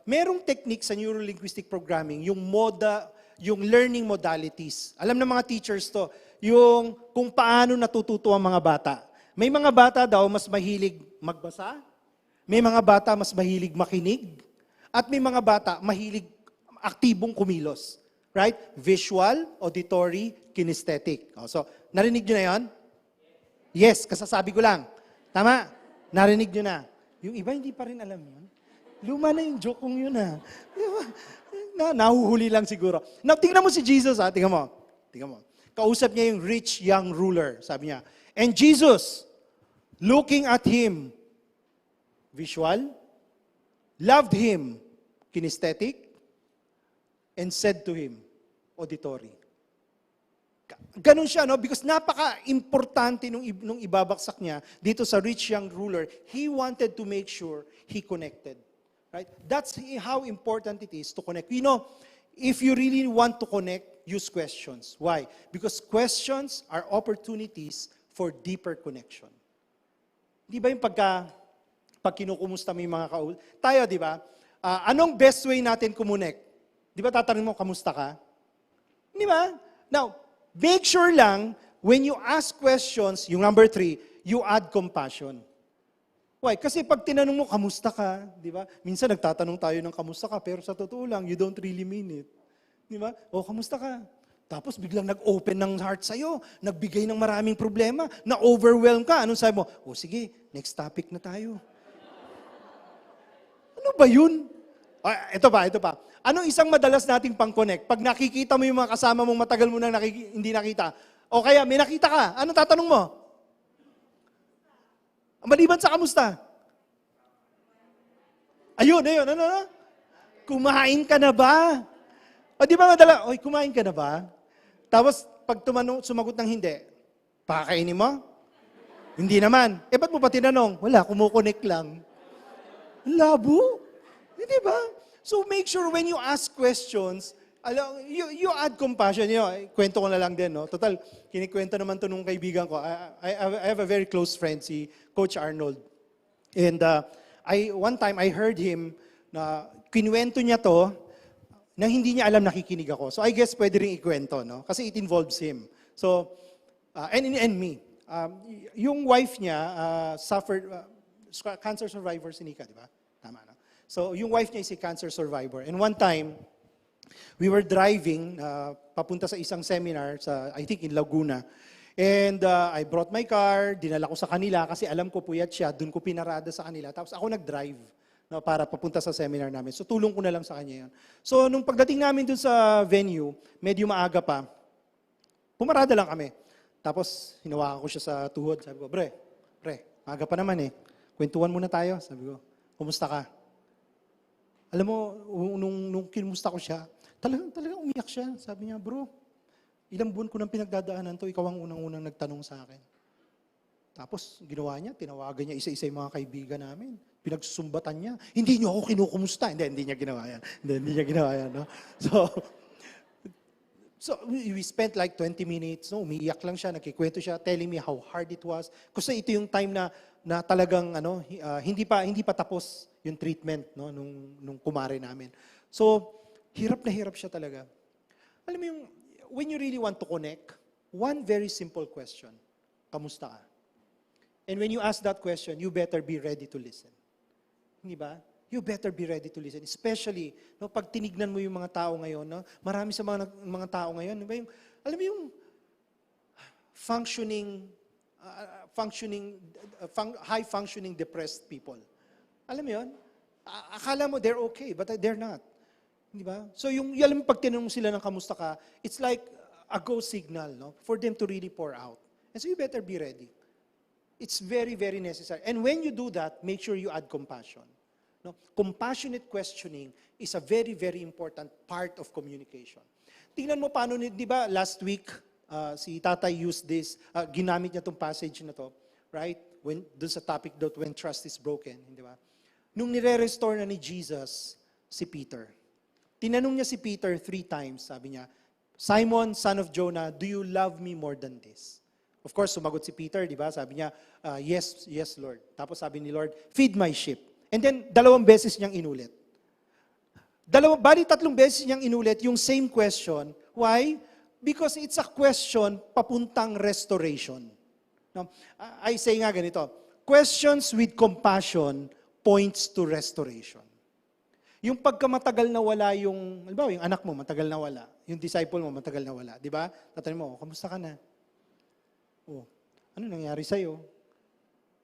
merong technique sa neuro-linguistic programming, yung learning modalities. Alam ng mga teachers to, yung kung paano natututo ang mga bata. May mga bata daw mas mahilig magbasa, may mga bata mas mahilig makinig, at may mga bata mahilig aktibong kumilos. Right? Visual, auditory, kinesthetic. So, narinig nyo na yon? Yes, kasasabi ko lang. Tama? Narinig nyo na. Yung iba hindi pa rin alam yun. Luma na yung joke kong yun ha. Nahuhuli lang siguro. Now, tingnan mo si Jesus ha. Tingnan mo. Kausap niya yung rich young ruler. Sabi niya, and Jesus, looking at him, visual, loved him, kinesthetic, and said to him, auditory. Ganun siya, no? Because napaka-importante nung ibabaksak niya dito sa rich young ruler. He wanted to make sure he connected. Right? That's how important it is to connect. You know, if you really want to connect, use questions. Why? Because questions are opportunities for deeper connection. Di ba yung pag kinukumusta mo yung mga tayo, di ba? Anong best way natin kumonect? Di ba tatanungin mo, kamusta ka? Di ba? Now, make sure lang, when you ask questions, yung number 3, you add compassion. Why? Kasi pag tinanong mo, kamusta ka? Di ba? Minsan nagtatanong tayo ng kamusta ka, pero sa totoo lang, you don't really mean it. Di ba? O, kamusta ka? Tapos biglang nag-open ng heart sa'yo, nagbigay ng maraming problema, na-overwhelm ka. Anong sabi mo? O sige, next topic na tayo. Ano ba yun? Ito pa. Anong isang madalas nating pang-connect? Pag nakikita mo yung mga kasama mong matagal mo nang hindi nakita, o kaya may nakita ka, anong tatanong mo? Maliban sa kamusta? Ayun, ano? Kumain ka na ba? O di ba madala, oy, kumain ka na ba? Tapos, pag sumagot ng hindi, pakakainin mo? Hindi naman. Ba't mo pa tinanong? Wala, kumukonek lang. Labo. Di ba? So make sure when you ask questions, you add compassion. Kwento ko na lang din. No? Total, kinikwento naman to nung kaibigan ko. I have a very close friend, si Coach Arnold. And one time, I heard him na kinuwento niya to na hindi niya alam nakikinig ako. So I guess pwede rin ikwento, no? Kasi it involves him. So, and me. Yung wife niya suffered, cancer survivor si Nika, di ba? Tama, no? So, yung wife niya is a cancer survivor. And one time, we were driving papunta sa isang seminar I think in Laguna. And I brought my car, dinala ko sa kanila kasi alam ko puyat siya, doon ko pinarada sa kanila. Tapos ako nag-drive. no, para papunta sa seminar namin. So tulong ko na lang sa kanya yun. So nung pagdating namin dun sa venue, medyo maaga pa, pumarada lang kami. Tapos hinawakan ko siya sa tuhod. Sabi ko, pre, maaga pa naman eh. Kwentuhan muna tayo. Sabi ko, kumusta ka? Alam mo, nung kinumusta ko siya, talagang umiyak siya. Sabi niya, bro, ilang buwan ko nang pinagdadaanan to, ikaw ang unang-unang nagtanong sa akin. Tapos ginawa niya, tinawagan niya isa-isa yung mga kaibigan namin. Pinagsusumbatan niya. Hindi niyo ako kinukumusta. Hindi niya ginawa yan. Hindi niya ginawa yan. No? So we spent like 20 minutes, no? Umiiyak lang siya, nagkikwento siya, telling me how hard it was. Kasi ito yung time na talagang hindi pa tapos yung treatment, no, nung kumare namin. So hirap na hirap siya talaga. Alam mo yung when you really want to connect, one very simple question. Kamusta ka? And when you ask that question, you better be ready to listen. Hindi ba? You better be ready to listen. Especially, no, pag tinignan mo yung mga tao ngayon, no, marami sa mga tao ngayon, diba yung, alam mo yung high-functioning depressed people. Alam mo yun? Akala mo they're okay, but they're not. Di ba? So alam mo, pag tinanong sila ng kamusta ka, it's like a go signal, no, for them to really pour out. And so you better be ready. It's very, very necessary. And when you do that, make sure you add compassion. No? Compassionate questioning is a very, very important part of communication. Tingnan mo paano, di ba, last week, si Tatay used this, ginamit niya itong passage na to, right? Dun sa topic dot when trust is broken, di ba? Nung nire-restore na ni Jesus si Peter, tinanong niya si Peter 3 times, sabi niya, Simon, son of Jonah, do you love me more than this? Of course, sumagot si Peter, di ba? Sabi niya, yes, Lord. Tapos sabi ni Lord, feed my sheep. And then, 2 beses niyang inulit. 3 beses niyang inulit yung same question. Why? Because it's a question papuntang restoration. No? I say nga ganito, questions with compassion points to restoration. Yung pagkamatagal na wala yung, halimbawa, yung anak mo matagal na wala, yung disciple mo matagal na wala, di ba? Tatanungin mo, kamusta ka na? Oh, ano nangyari sa'yo?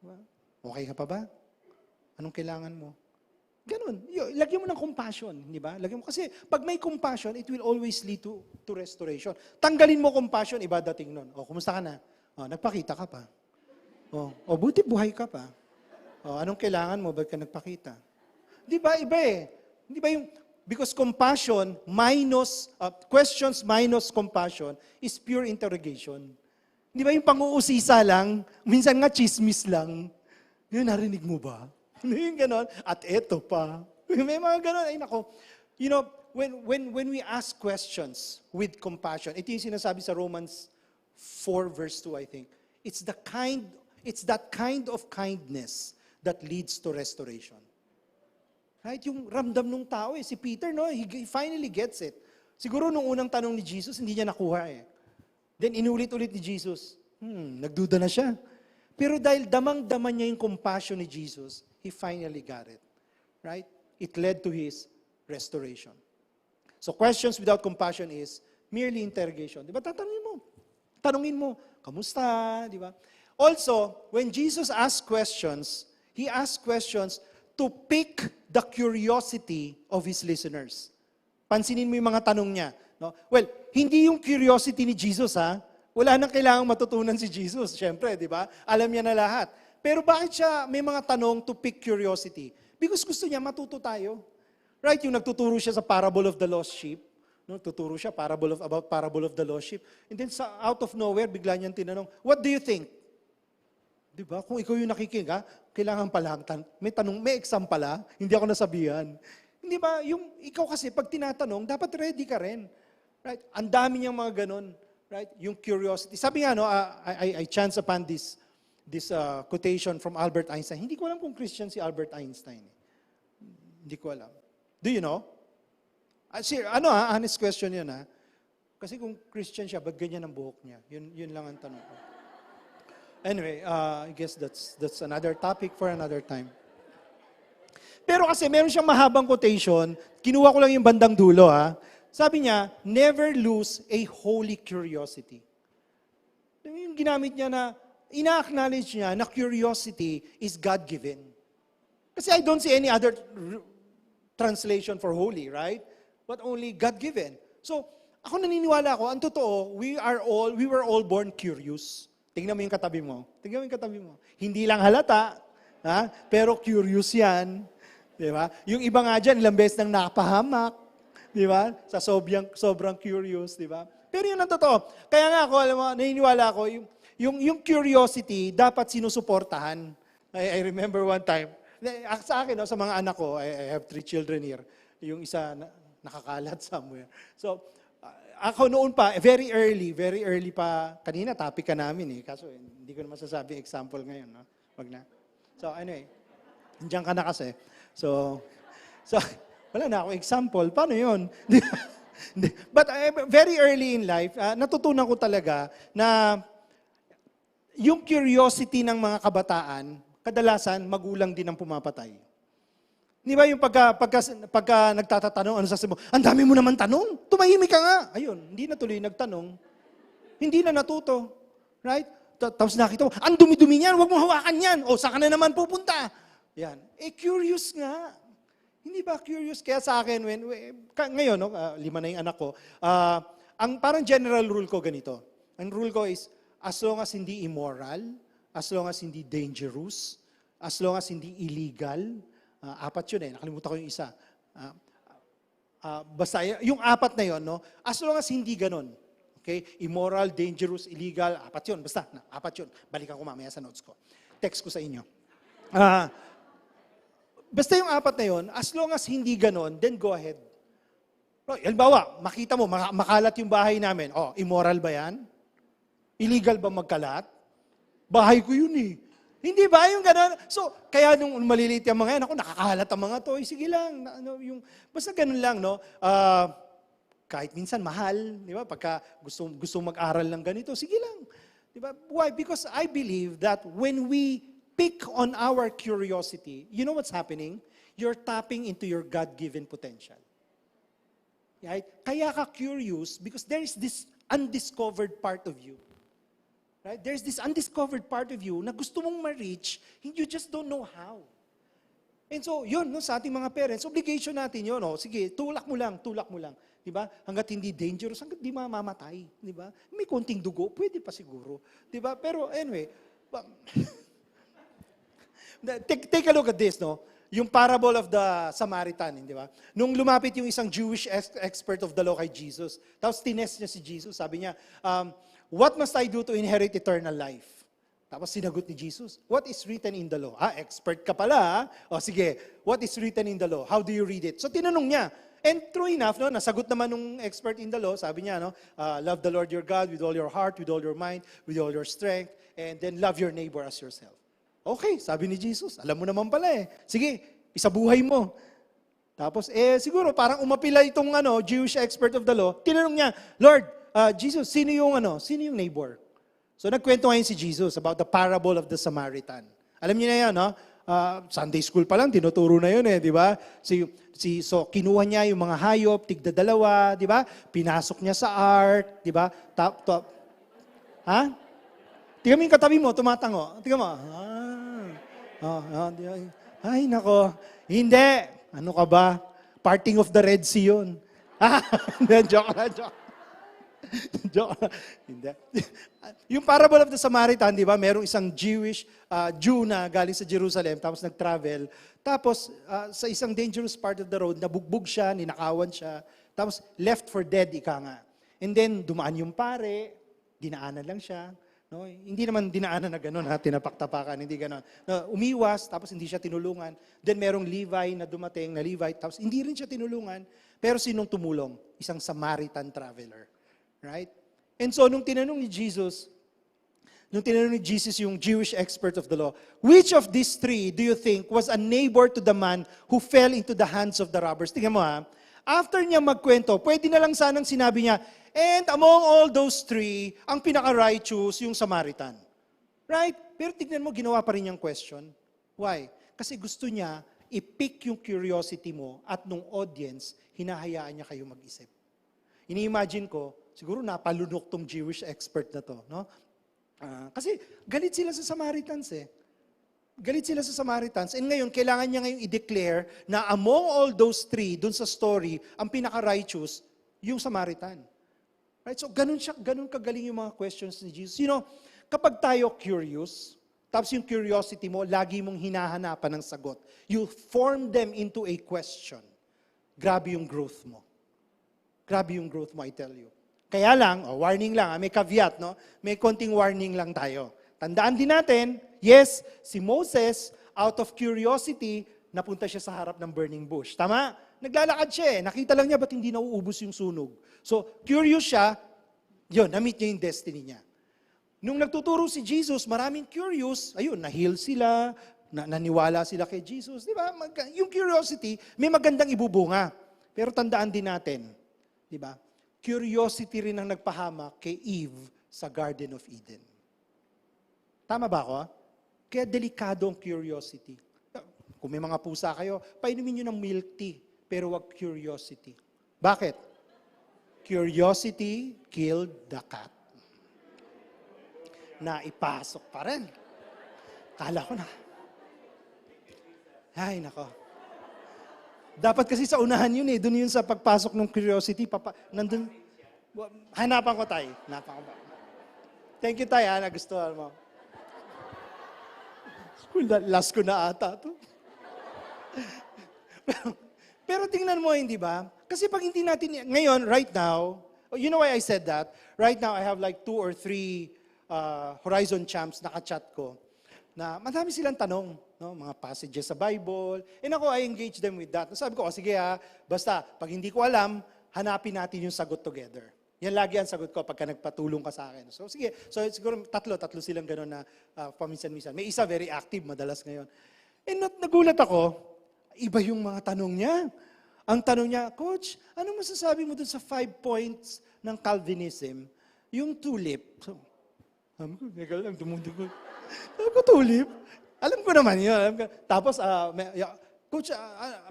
Diba? Okay ka pa ba? Anong kailangan mo? Ganun. Lagyan mo ng compassion, di ba? Lagyan mo. Kasi pag may compassion, it will always lead to restoration. Tanggalin mo compassion, iba dating nun. O, kumusta ka na? O, nagpakita ka pa. O, buti buhay ka pa. O, anong kailangan mo? Ba't ka nagpakita? Di ba? Iba eh. Di ba yung, because compassion minus, questions minus compassion is pure interrogation. Di ba yung pang-uusisa lang, minsan nga chismis lang. Yun, narinig mo ba? Yung ganon. At eto pa. May mga ganon. Ay nako. You know, when we ask questions with compassion, ito yung sinasabi sa Romans 4 verse 2, I think. It's that kind of kindness that leads to restoration. Right? Yung ramdam ng tao eh. Si Peter, no, he finally gets it. Siguro nung unang tanong ni Jesus, hindi niya nakuha eh. Then inulit-ulit ni Jesus. Nagduda na siya. Pero dahil damang-dama niya yung compassion ni Jesus, he finally got it. Right? It led to his restoration. So questions without compassion is merely interrogation. Di ba? Tanungin mo, kamusta? Di ba? Also, when Jesus asks questions, he asks questions to pick the curiosity of his listeners. Pansinin mo yung mga tanong niya. No? Well, hindi yung curiosity ni Jesus, ha? Wala nang kailangang matutunan si Jesus, syempre, di ba? Alam niya na lahat. Pero bakit siya may mga tanong to pick curiosity? Because gusto niya matuto tayo. Right? Yung nagtuturo siya sa parable of the lost sheep. No? Tuturo siya about parable of the lost sheep. And then out of nowhere, bigla niyang tinanong, what do you think? Di ba? Kung ikaw yung nakikinig, kailangan pala, may exam pala, hindi ako nasabihan. Hindi ba? Yung ikaw kasi, pag tinatanong, dapat ready ka rin. Right? Ang dami niyang mga ganon. Right? Yung curiosity. Sabi nga, no, I chance upon this quotation from Albert Einstein. Hindi ko alam kung Christian si Albert Einstein. Hindi ko alam. Do you know? Honest question yun, ha? Kasi kung Christian siya, ba't ganyan ang buhok niya? Yun lang ang tanong ko. Anyway, I guess that's another topic for another time. Pero kasi meron siyang mahabang quotation, kinuha ko lang yung bandang dulo, ha? Sabi niya, never lose a holy curiosity. Yung ginamit niya na, ina-acknowledge niya na curiosity is God-given. Kasi I don't see any other translation for holy, right? But only God-given. So, ako naniniwala ako, ang totoo, we were all born curious. Tingnan mo yung katabi mo. Tingnan mo yung katabi mo. Hindi lang halata, ha? Pero curious yan. Di ba? Yung iba nga dyan, ilang beses nang napahamak. Di ba? Sa sobrang curious, di ba? Pero yun ang totoo. Kaya nga ako, alam mo, naniniwala ako, yung curiosity, dapat sinusuportahan. I remember one time, sa akin, no, sa mga anak ko, I have 3 children here. Yung isa nakakalat somewhere. So, ako noon pa, very early pa, kanina topic ka namin kaso hindi ko naman sasabi example ngayon. No? Wag na. So anyway, nandiyan ka na kasi. So wala na ako example. Paano yun? But very early in life, natutunan ko talaga na yung curiosity ng mga kabataan, kadalasan magulang din ang pumapatay. Di ba yung pagka nagtatatanong, ano sasabihin mo? Ang dami mo naman tanong. Tumahimik ka nga. Ayun, hindi na tuloy nagtanong. Hindi na natuto. Right? Tapos nakita mo, ang dumi-dumi niyan, huwag mo hawakan yan. O, saan ka na naman pupunta? Yan. Curious nga. Hindi ba curious? Kaya sa akin, ngayon, 5 na yung anak ko, ang parang general rule ko ganito. Ang rule ko is, as long as hindi immoral, as long as hindi dangerous, as long as hindi illegal, 4 yun nakalimutan ko yung isa. Basta yung 4 na yun, no? As long as hindi ganun. Okay? Immoral, dangerous, illegal, 4 yun. Basta, 4 yun. Balikan ko mamaya sa notes ko. Text ko sa inyo. Basta yung 4 na yun, as long as hindi ganun, then go ahead. Halimbawa, makita mo, makalat yung bahay namin. Immoral ba yan? Illegal ba magkalat? Bahay ko yun Hindi ba yung gano'n? So, kaya nung maliliit yung mga yan, nakakahalat ang mga to, sige lang. Basta ganun lang, no? Kahit minsan mahal, di ba? Pagka gusto mag-aral ng ganito, sige lang. Di ba? Why? Because I believe that when we pick on our curiosity, you know what's happening? You're tapping into your God-given potential. Right? Kaya ka curious because there is this undiscovered part of you. Right? There's this undiscovered part of you na gusto mong ma-reach, you just don't know how. And so, yun, no, sa ating mga parents, obligation natin yun. Sige, tulak mo lang. Di ba? Hanggat hindi dangerous, hanggat di mamamatay. Di ba? May konting dugo, pwede pa siguro. Di ba? Pero anyway, take a look at this, no? Yung parable of the Samaritan, di ba? Nung lumapit yung isang Jewish expert of the law kay Jesus, tapos tinest niya si Jesus, sabi niya, what must I do to inherit eternal life? Tapos sinagot ni Jesus, what is written in the law? Expert ka pala. Sige, what is written in the law? How do you read it? So tinanong niya. And true enough, no, nasagot naman nung expert in the law, sabi niya, no, love the Lord your God with all your heart, with all your mind, with all your strength, and then love your neighbor as yourself. Okay, sabi ni Jesus, alam mo naman pala Sige, isabuhay mo. Tapos, siguro parang umapila itong Jewish expert of the law, tinanong niya, Lord, Jesus, sino yung neighbor? So nagkwento ngayon si Jesus about the parable of the Samaritan. Alam niyo na yan, no? Sunday school pa lang, tinuturo na yun di ba? So kinuha niya yung mga hayop, tigda-2, di ba? Pinasok niya sa ark, di ba? Tingnan mo yung katabi mo, tumatango. Tingnan mo. Ay, nako. Hindi. Ano ka ba? Parting of the Red Sea yun. Joke. Joke. Hindi. Yung parable of the Samaritan, di ba? Merong isang Jew na galing sa Jerusalem, tapos nag-travel. Tapos, sa isang dangerous part of the road, nabugbog siya, ninakawan siya, tapos left for dead, ika nga. And then, dumaan yung pare, dinaanan lang siya. No? Hindi naman dinaanan na gano'n, tinapak-tapakan, hindi gano'n. No, umiwas, tapos hindi siya tinulungan. Then merong Levi na dumating, na Levite, tapos hindi rin siya tinulungan. Pero sinong tumulong? Isang Samaritan traveler. Right? And so, nung tinanong ni Jesus yung Jewish expert of the law, which of these 3 do you think was a neighbor to the man who fell into the hands of the robbers? Tingnan mo after niya magkwento, pwede na lang sanang sinabi niya, and among all those 3, ang pinaka-righteous yung Samaritan. Right? Pero tignan mo, ginawa pa rin yung question. Why? Kasi gusto niya i-pick yung curiosity mo at nung audience, hinahayaan niya kayo mag-isip. Ini-imagine ko, siguro napalunok tong Jewish expert na to. No? Kasi galit sila sa Samaritans Galit sila sa Samaritans. And ngayon, kailangan niya ngayon i-declare na among all those three, dun sa story, ang pinaka-righteous, yung Samaritan. Right? So, ganun kagaling yung mga questions ni Jesus. You know, kapag tayo curious, tapos yung curiosity mo, lagi mong hinahanapan ng sagot. You form them into a question. Grabe yung growth mo. Grabe yung growth mo, I tell you. Kaya lang, warning lang, may caveat, no? May konting warning lang tayo. Tandaan din natin, yes, si Moses, out of curiosity, napunta siya sa harap ng burning bush. Tama? Naglalakad siya eh. Nakita lang niya ba't hindi nauubos yung sunog. So, curious siya, yun, na-meet niya yung destiny niya. Nung nagtuturo si Jesus, maraming curious, ayun, na-heal sila, naniwala sila kay Jesus. Di ba? Yung curiosity, may magandang ibubunga. Pero tandaan din natin, di ba? Curiosity rin ang nagpahamak kay Eve sa Garden of Eden. Tama ba ako? Kaya delikado ang curiosity. Kung may mga pusa kayo, painumin nyo ng milk tea, pero wag curiosity. Bakit? Curiosity killed the cat. Naipasok pa rin. Kala ko na. Ay, nako. Dapat kasi sa unahan yun eh. Doon yun sa pagpasok ng curiosity. Nandun. Hanapan ko tayo. Thank you tayo, nagustuhan mo. Last ko na ata to. Pero tingnan mo, hindi ba? Kasi pag hindi natin, ngayon, right now, you know why I said that? Right now, I have like 2 or 3 Horizon Champs naka-chat ko na madami silang tanong, no? Mga passages sa Bible. And ako, I engage them with that. Sabi ko, sige basta, pag hindi ko alam, hanapin natin yung sagot together. Yan lagi ang sagot ko pagka nagpatulong ka sa akin. So sige, so siguro tatlo silang gano'n na paminsan-minsan. May isa very active, madalas ngayon. And nagulat ako, iba yung mga tanong niya. Ang tanong niya, Coach, ano masasabi mo dun sa 5 points ng Calvinism? Yung tulip. So, neka lang, dumudugod. Sabi ko, tulip? Alam ko naman yun. Tapos, Coach,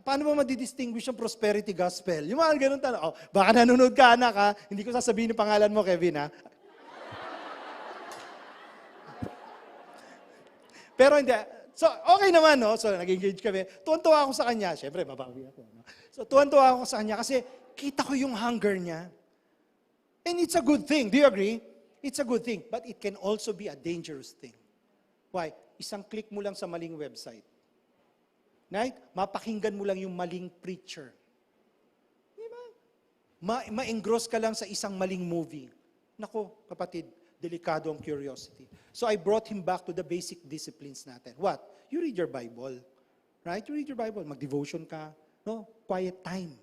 paano ba madidistinguish ang prosperity gospel? Yung mga ganun tanong. Baka nanonood ka, anak, ha? Hindi ko sasabihin yung pangalan mo, Kevin, ha? Pero hindi. So, okay naman, no? So, nag-engage kami. Tuwan-tuwa ako sa kanya. Siyempre, babawi ako. No? So, tuwan-tuwa ako sa kanya kasi kita ko yung hunger niya. And it's a good thing. Do you agree? It's a good thing. But it can also be a dangerous thing. Why? Isang click mo lang sa maling website. Right? Mapakinggan mo lang yung maling preacher. Di ba? Ma-engross ka lang sa isang maling movie. Nako, kapatid, delikado ang curiosity. So I brought him back to the basic disciplines natin. What? You read your Bible. Right? You read your Bible. Mag-devotion ka. No? Quiet time.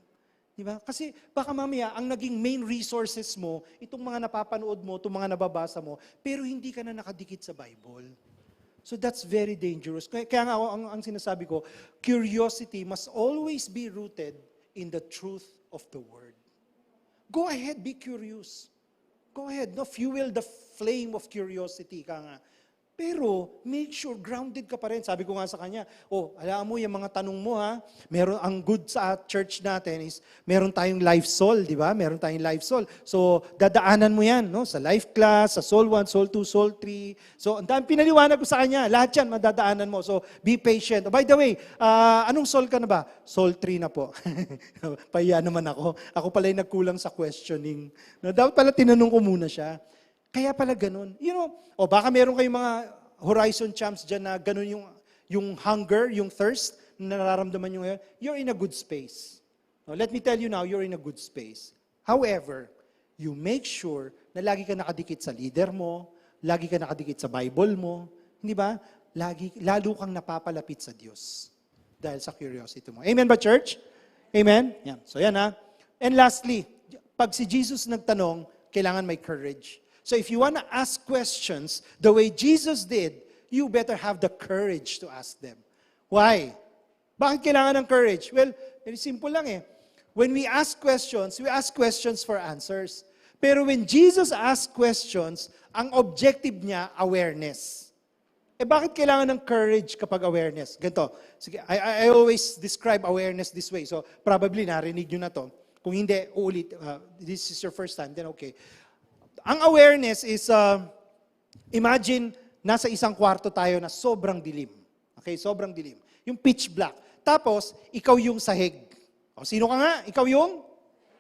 Di ba? Kasi baka mamaya, ang naging main resources mo, itong mga napapanood mo, itong mga nababasa mo, pero hindi ka na nakadikit sa Bible. So that's very dangerous. Kaya nga ang sinasabi ko, curiosity must always be rooted in the truth of the Word. Go ahead, be curious. Go ahead, no? Fuel the flame of curiosity ka nga. Pero make sure grounded ka pa rin. Sabi ko nga sa kanya, alam mo yung mga tanong mo ha, meron ang good sa church natin is meron tayong life soul, di ba? Meron tayong life soul. So dadaanan mo yan, no? Sa life class, sa soul 1, soul 2, soul 3. So ang dami pinaliwanag ko sa kanya, lahat yan madadaanan mo. So be patient. By the way, anong soul ka na ba? Soul 3 na po. Pahiya naman ako. Ako pala yung nagkulang sa questioning. No, dapat pala tinanong ko muna siya. Kaya pala ganun. You know, baka meron kayong mga Horizon Champs dyan na ganun yung hunger, yung thirst na nararamdaman nyo ngayon. You're in a good space. No, let me tell you now, you're in a good space. However, you make sure na lagi ka nakadikit sa leader mo, lagi ka nakadikit sa Bible mo, hindi ba? Lalo kang napapalapit sa Diyos dahil sa curiosity mo. Amen ba, church? Amen? Yan. So yan ha. And lastly, pag si Jesus nagtanong, kailangan may courage. So if you want to ask questions the way Jesus did, you better have the courage to ask them. Why? Bakit kailangan ng courage? Well, very simple lang eh. When we ask questions for answers. Pero when Jesus asked questions, ang objective niya, awareness. Bakit kailangan ng courage kapag awareness? Ganito. Sige, I always describe awareness this way. So probably narinig nyo na to. Kung hindi, uulit. This is your first time, then okay. Ang awareness is, imagine, nasa isang kwarto tayo na sobrang dilim. Okay, sobrang dilim. Yung pitch black. Tapos, ikaw yung sahig. O, sino ka nga? Ikaw yung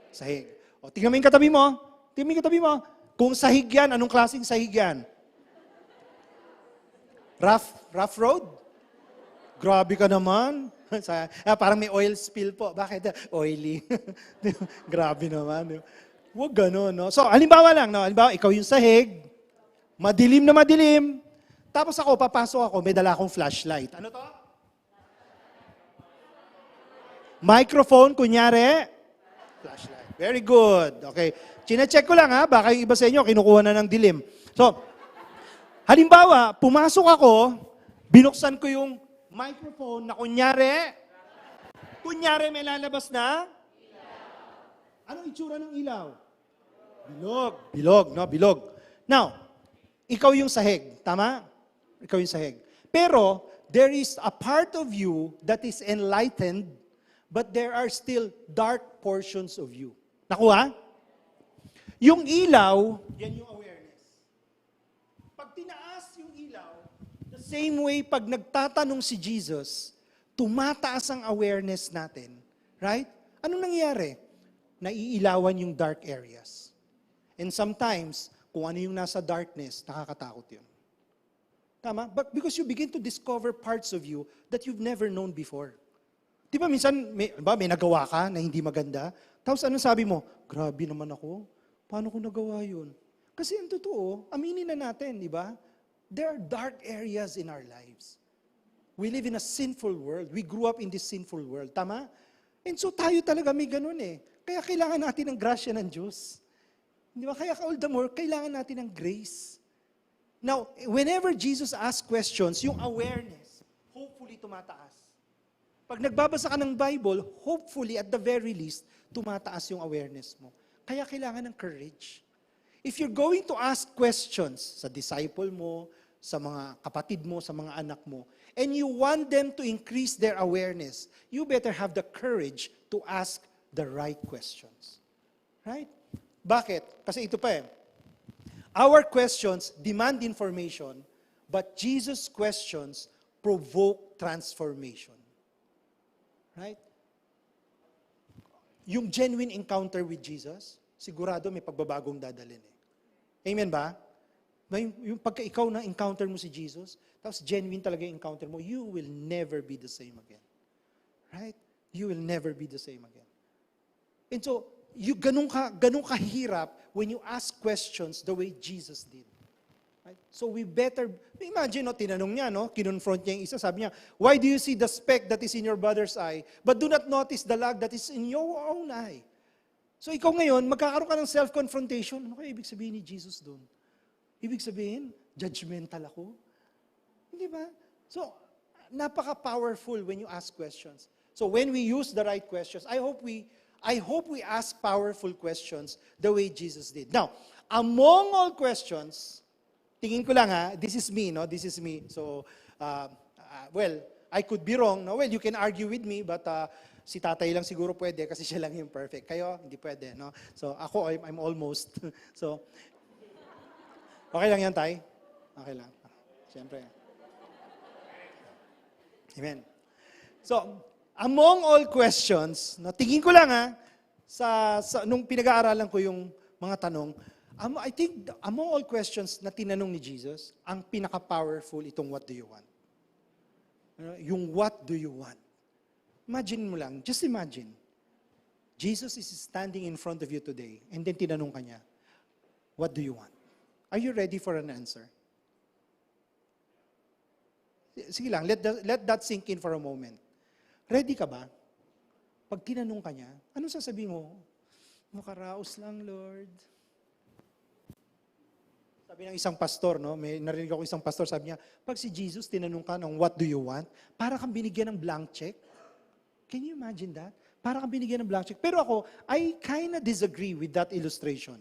sahig. O, tingnan mo yung katabi mo. Tingnan mo yung katabi mo. Kung sahig yan, anong klaseng sahig yan? Rough road? Grabe ka naman. Parang may oil spill po. Bakit? Oily. Grabe naman. Huwag ganun, no? So, halimbawa lang, no? Halimbawa, ikaw yung sahig, madilim na madilim, tapos ako, papasok ako, may dala akong flashlight. Ano to? Microphone, kunyari. Flashlight. Very good. Okay. Chine-check ko lang ha, baka yung iba sa inyo, kinukuha na ng dilim. So, halimbawa, pumasok ako, binuksan ko yung microphone na kunyari may lalabas na anong itsura ng ilaw? Bilog, no? Bilog. Now, ikaw yung sahig, tama? Ikaw yung sahig. Pero, there is a part of you that is enlightened, but there are still dark portions of you. Nakuha? Yung ilaw, yan yung awareness. Pag tinaas yung ilaw, the same way pag nagtatanong si Jesus, tumataas ang awareness natin. Right? Anong nangyayari? Naiilawan yung dark areas. And sometimes, kung ano yung nasa darkness, nakakatakot yun. Tama? But because you begin to discover parts of you that you've never known before. Di ba minsan, may nagawa ka na hindi maganda? Tapos anong sabi mo? Grabe naman ako. Paano ko nagawa yun? Kasi ang totoo, aminin na natin, di ba? There are dark areas in our lives. We live in a sinful world. We grew up in this sinful world. Tama? And so tayo talaga may ganun eh. Kaya kailangan natin ng grasya ng Diyos. Di ba? Kaya all the more, kailangan natin ng grace. Now, whenever Jesus asks questions, yung awareness, hopefully tumataas. Pag nagbabasa ka ng Bible, hopefully at the very least, tumataas yung awareness mo. Kaya kailangan ng courage. If you're going to ask questions sa disciple mo, sa mga kapatid mo, sa mga anak mo, and you want them to increase their awareness, you better have the courage to ask the right questions. Right? Bakit? Kasi ito pa eh. Our questions demand information, but Jesus' questions provoke transformation. Right? Yung genuine encounter with Jesus, sigurado may pagbabagong dadalhin eh. Amen ba? Yung pagka ikaw na encounter mo si Jesus, tapos genuine talaga yung encounter mo, you will never be the same again. Right? You will never be the same again. And so, ganun kahirap when you ask questions the way Jesus did. Right? So we better, imagine, no, tinanong niya, no, kinonfront niya yung isa, sabi niya, why do you see the speck that is in your brother's eye, but do not notice the log that is in your own eye? So ikaw ngayon, magkakaroon ka ng self-confrontation. Ano kaya ibig sabihin ni Jesus doon? Ibig sabihin, judgmental ako? Hindi ba? So, napaka-powerful when you ask questions. So when we use the right questions, I hope we ask powerful questions the way Jesus did. Now, among all questions, tingin ko lang this is me, no? This is me. So, well, I could be wrong, no? Well, you can argue with me, but si tatay lang siguro pwede kasi siya lang yung perfect. Kayo, hindi pwede, no? So, ako, I'm almost. So, okay lang yan, tay? Okay lang. Siyempre. Amen. So, among all questions, no, tingin ko lang nung pinag-aaralan ko yung mga tanong, I think among all questions na tinanong ni Jesus, ang pinaka-powerful itong what do you want? Yung what do you want? Imagine mo lang, just imagine. Jesus is standing in front of you today and then tinanong ka niya, what do you want? Are you ready for an answer? Sige lang, let that sink in for a moment. Ready ka ba? Pag tinanong ka niya, anong sasabihin mo? Makaraos lang, Lord. Sabi ng isang pastor, no? May narinig ako isang pastor, sabi niya, pag si Jesus tinanong ka ng what do you want, para kang binigyan ng blank check. Can you imagine that? Para kang binigyan ng blank check. Pero ako, I kind of disagree with that illustration.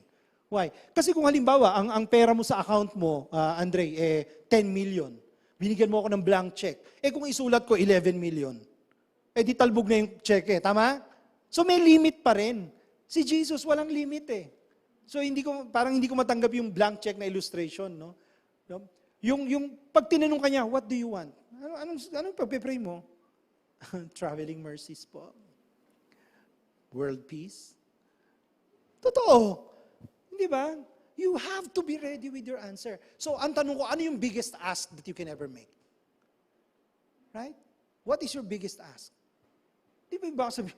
Why? Kasi kung halimbawa, ang pera mo sa account mo, Andre, 10 million. Binigyan mo ako ng blank check. Kung isulat ko 11 million. Di talbog na yung check tama? So may limit pa rin. Si Jesus walang limit So parang hindi ko matanggap yung blank check na illustration, no? Yung pag tinanong kanya, what do you want? Anong pagpe-pray mo? Traveling mercies po. World peace. Totoo. Hindi ba? You have to be ready with your answer. So, ang tanong ko, ano yung biggest ask that you can ever make? Right? What is your biggest ask? Di ba baka sabi,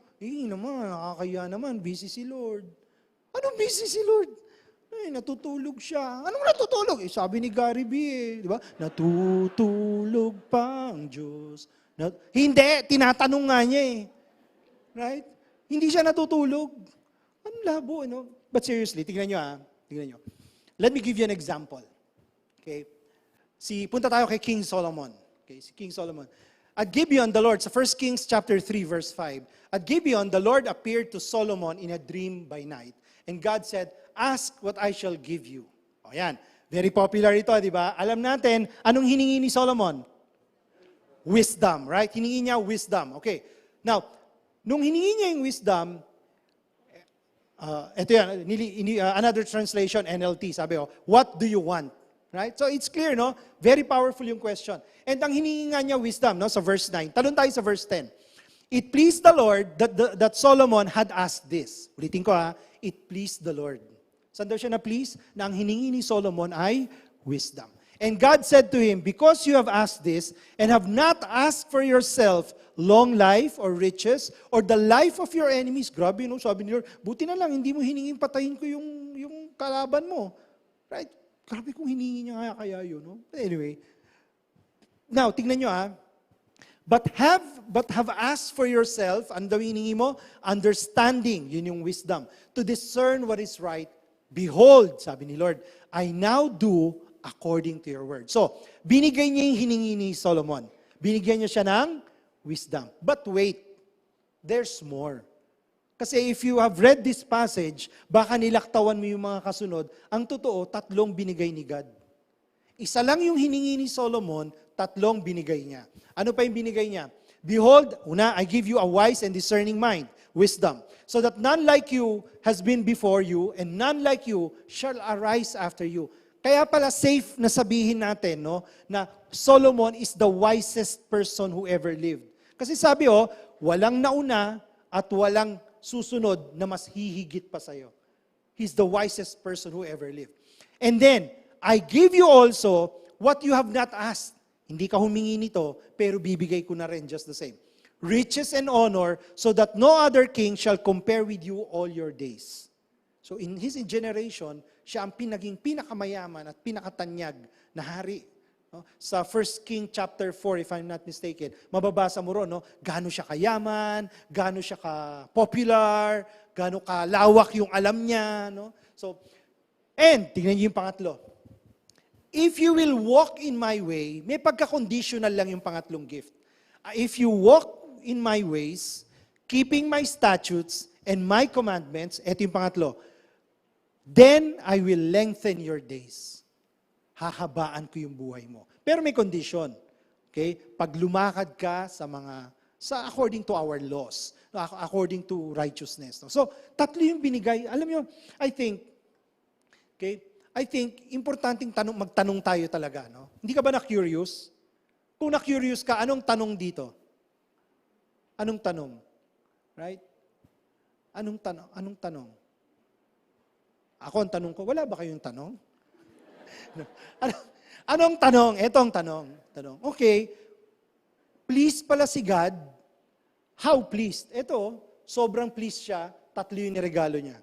naman, nakakaya naman, busy si Lord. Anong busy si Lord? Ay, natutulog siya. Anong natutulog? Sabi ni Gary B. Di ba? Natutulog pa ang Diyos. Hindi, tinatanong nga niya eh. Right? Hindi siya natutulog. Anong labo, ano? But seriously, tingnan nyo tingnan nyo. Let me give you an example. Okay? Punta tayo kay King Solomon. Okay, si King Solomon. At Gibeon, the Lord, sa 1 Kings chapter 3, verse 5, at Gibeon, the Lord appeared to Solomon in a dream by night. And God said, ask what I shall give you. O yan, very popular ito, di ba? Alam natin, anong hiningi ni Solomon? Wisdom, right? Hiningi niya wisdom. Okay. Now, nung hiningi niya yung wisdom, ito yan, another translation, NLT, sabi what do you want? Right? So it's clear, no? Very powerful yung question. And ang hiningi nga niya wisdom, no? Sa verse 9. Talon tayo sa verse 10. It pleased the Lord that Solomon had asked this. Ulitin ko it pleased the Lord. Saan daw siya na-please? Na ang hiningi ni Solomon ay wisdom. And God said to him, because you have asked this and have not asked for yourself long life or riches or the life of your enemies. Grabe, no? Sabi ni Lord, buti na lang, hindi mo hiningin patayin ko yung kalaban mo. Right? Grabe kung hiningi niya kaya yun, no? Anyway. Now, tingnan nyo But have asked for yourself, ano daw hiningi mo? Understanding, yun yung wisdom. To discern what is right. Behold, sabi ni Lord, I now do according to your word. So, binigay niya yung hiningi ni Solomon. Binigyan niya siya ng wisdom. But wait, there's more. Kasi if you have read this passage, baka nilaktawan mo yung mga kasunod. Ang totoo, 3 binigay ni God. Isa lang yung hiningi ni Solomon, 3 binigay niya. Ano pa yung binigay niya? Behold, una, I give you a wise and discerning mind, wisdom, so that none like you has been before you, and none like you shall arise after you. Kaya pala safe na sabihin natin, no, na Solomon is the wisest person who ever lived. Kasi sabi, walang nauna at walang susunod na mas hihigit pa sa'yo. He's the wisest person who ever lived. And then, I give you also what you have not asked. Hindi ka humingi nito, pero bibigay ko na rin just the same. Riches and honor, so that no other king shall compare with you all your days. So in his generation, siya ang naging pinakamayaman at pinakatanyag na hari. No? Sa 1 King chapter 4, if I'm not mistaken, mababasa mo ron, no? Gaano siya kayaman, gaano siya ka-popular, gaano kalawak yung alam niya. No? So, and, tingnan niyo yung pangatlo. If you will walk in my way, may pagka-conditional lang yung pangatlong gift. If you walk in my ways, keeping my statutes and my commandments, eto yung pangatlo, then I will lengthen your days. Hahabaan ko yung buhay mo. Pero may condition. Okay? Pag lumakad ka sa according to our laws, according to righteousness. No? So, 3 yung binigay. Alam nyo, I think, importanteng magtanong tayo talaga. No? Hindi ka ba na-curious? Kung na-curious ka, anong tanong dito? Anong tanong? Right? Anong tanong? Ako ang tanong ko, wala ba kayong tanong? Anong tanong? Ito ang tanong. Okay, pleased pala si God. How pleased? Ito, sobrang pleased siya, 3 yung niregalo niya.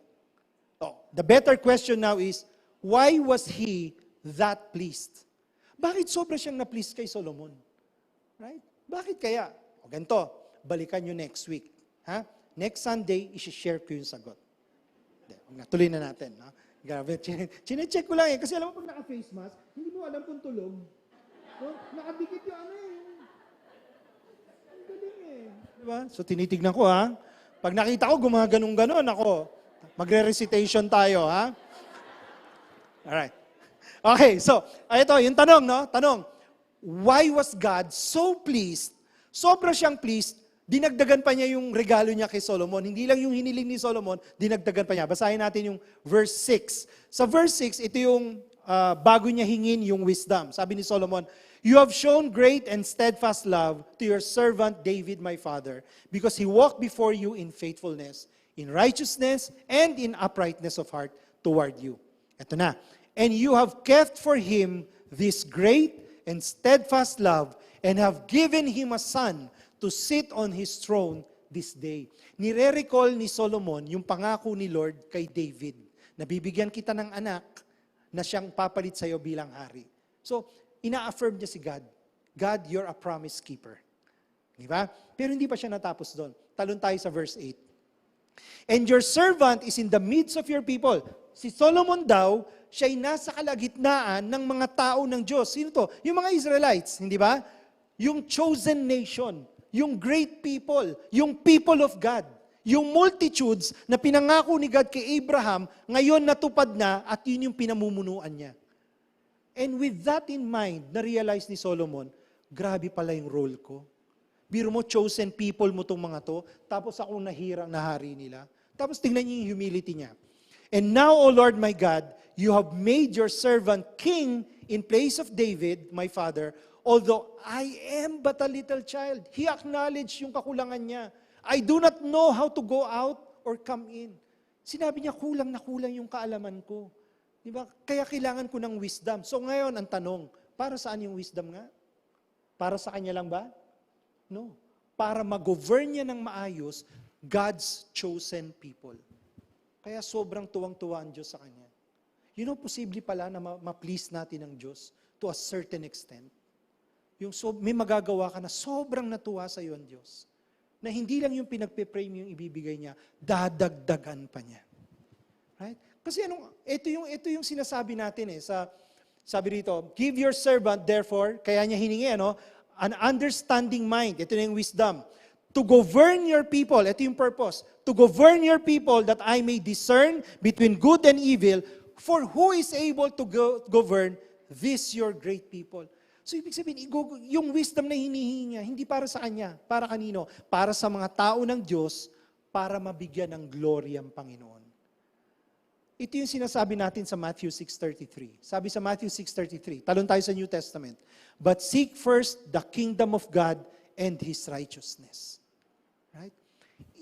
The better question now is, why was he that pleased? Bakit sobra siyang na-pleased kay Solomon? Right? Bakit kaya? O ganito, balikan nyo next week. Ha? Next Sunday, isi-share ko yung sagot. Tuloy na natin. No? Grabe, chine-check ko lang kasi alam mo pag naka-face mask, hindi mo alam kung tulog. No? Nakadikit yung Ang galing Diba? So tinitignan ko Pag nakita ko gumaganong-ganon ako, magre-recitation tayo Alright. Okay, so ito yung tanong, no? Tanong, why was God so pleased? Sobra siyang pleased. Dinagdagan pa niya yung regalo niya kay Solomon. Hindi lang yung hiniling ni Solomon, dinagdagan pa niya. Basahin natin yung verse 6. Sa verse 6, ito yung bago niya hingin yung wisdom. Sabi ni Solomon, You have shown great and steadfast love to your servant David, my father, because he walked before you in faithfulness, in righteousness, and in uprightness of heart toward you. Ito na. And you have kept for him this great and steadfast love, and have given him a son to sit on his throne this day. Nire-recall ni Solomon yung pangako ni Lord kay David, na bibigyan kita ng anak na siyang papalit sa iyo bilang hari. So, ina-affirm niya si God. God, you're a promise keeper. Di ba? Pero hindi pa siya natapos doon. Talon tayo sa verse 8. And your servant is in the midst of your people. Si Solomon daw, siya'y nasa kalagitnaan ng mga tao ng Diyos. Sino to? Yung mga Israelites, hindi ba? Yung chosen nation, yung great people, yung people of God, yung multitudes na pinangako ni God kay Abraham, ngayon natupad na at yun yung pinamumunuan niya. And with that in mind, na-realize ni Solomon, grabe pala yung role ko. Biro mo, chosen people mo tong mga to, tapos ako nahirang na hari nila. Tapos tingnan niyo yung humility niya. And now, O Lord my God, you have made your servant king in place of David, my father, although I am but a little child. He acknowledged yung kakulangan niya. I do not know how to go out or come in. Sinabi niya, kulang na kulang yung kaalaman ko. Diba? Kaya kailangan ko ng wisdom. So ngayon, ang tanong, para saan yung wisdom nga? Para sa kanya lang ba? No. Para mag-govern niya ng maayos, God's chosen people. Kaya sobrang tuwang-tuwa ang Diyos sa kanya. You know, posible pala na ma-please natin ang Diyos to a certain extent. Yung may magagawa ka na sobrang natuwa sa iyo ang Diyos. Na hindi lang yung pinagpe-pray mo yung ibibigay niya, dadagdagan pa niya. Right? Kasi ito yung sinasabi natin sabi rito, give your servant therefore, kaya niya hiningi, an understanding mind. Ito na yung wisdom. To govern your people, ito yung purpose. To govern your people that I may discern between good and evil, for who is able to govern this your great people? So ibig sabihin, yung wisdom na hinihingi niya, hindi para sa kanya. Para kanino? Para sa mga tao ng Diyos, para mabigyan ng glory ang Panginoon. Ito yung sinasabi natin sa Matthew 6:33. Sabi sa Matthew 6:33, talon tayo sa New Testament, but seek first the kingdom of God and His righteousness. Right?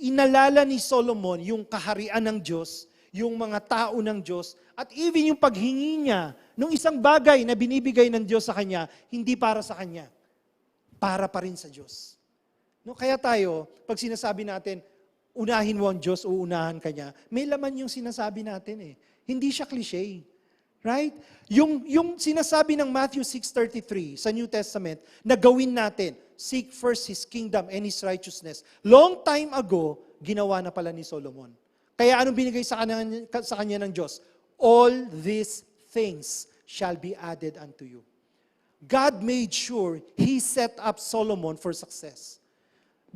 Inalala ni Solomon yung kaharian ng Diyos, yung mga tao ng Diyos, at even yung paghingi niya ng isang bagay na binibigay ng Diyos sa kanya, hindi para sa kanya, para pa rin sa Diyos. No, kaya tayo, pag sinasabi natin, unahin mo ang Diyos o unahan ka niya, may laman yung sinasabi natin . Hindi siya cliche. Right? Yung sinasabi ng Matthew 6:33 sa New Testament, na gawin natin, seek first His kingdom and His righteousness. Long time ago, ginawa na pala ni Solomon. Kaya anong binigay sa kanya ng Diyos? All these things shall be added unto you. God made sure He set up Solomon for success.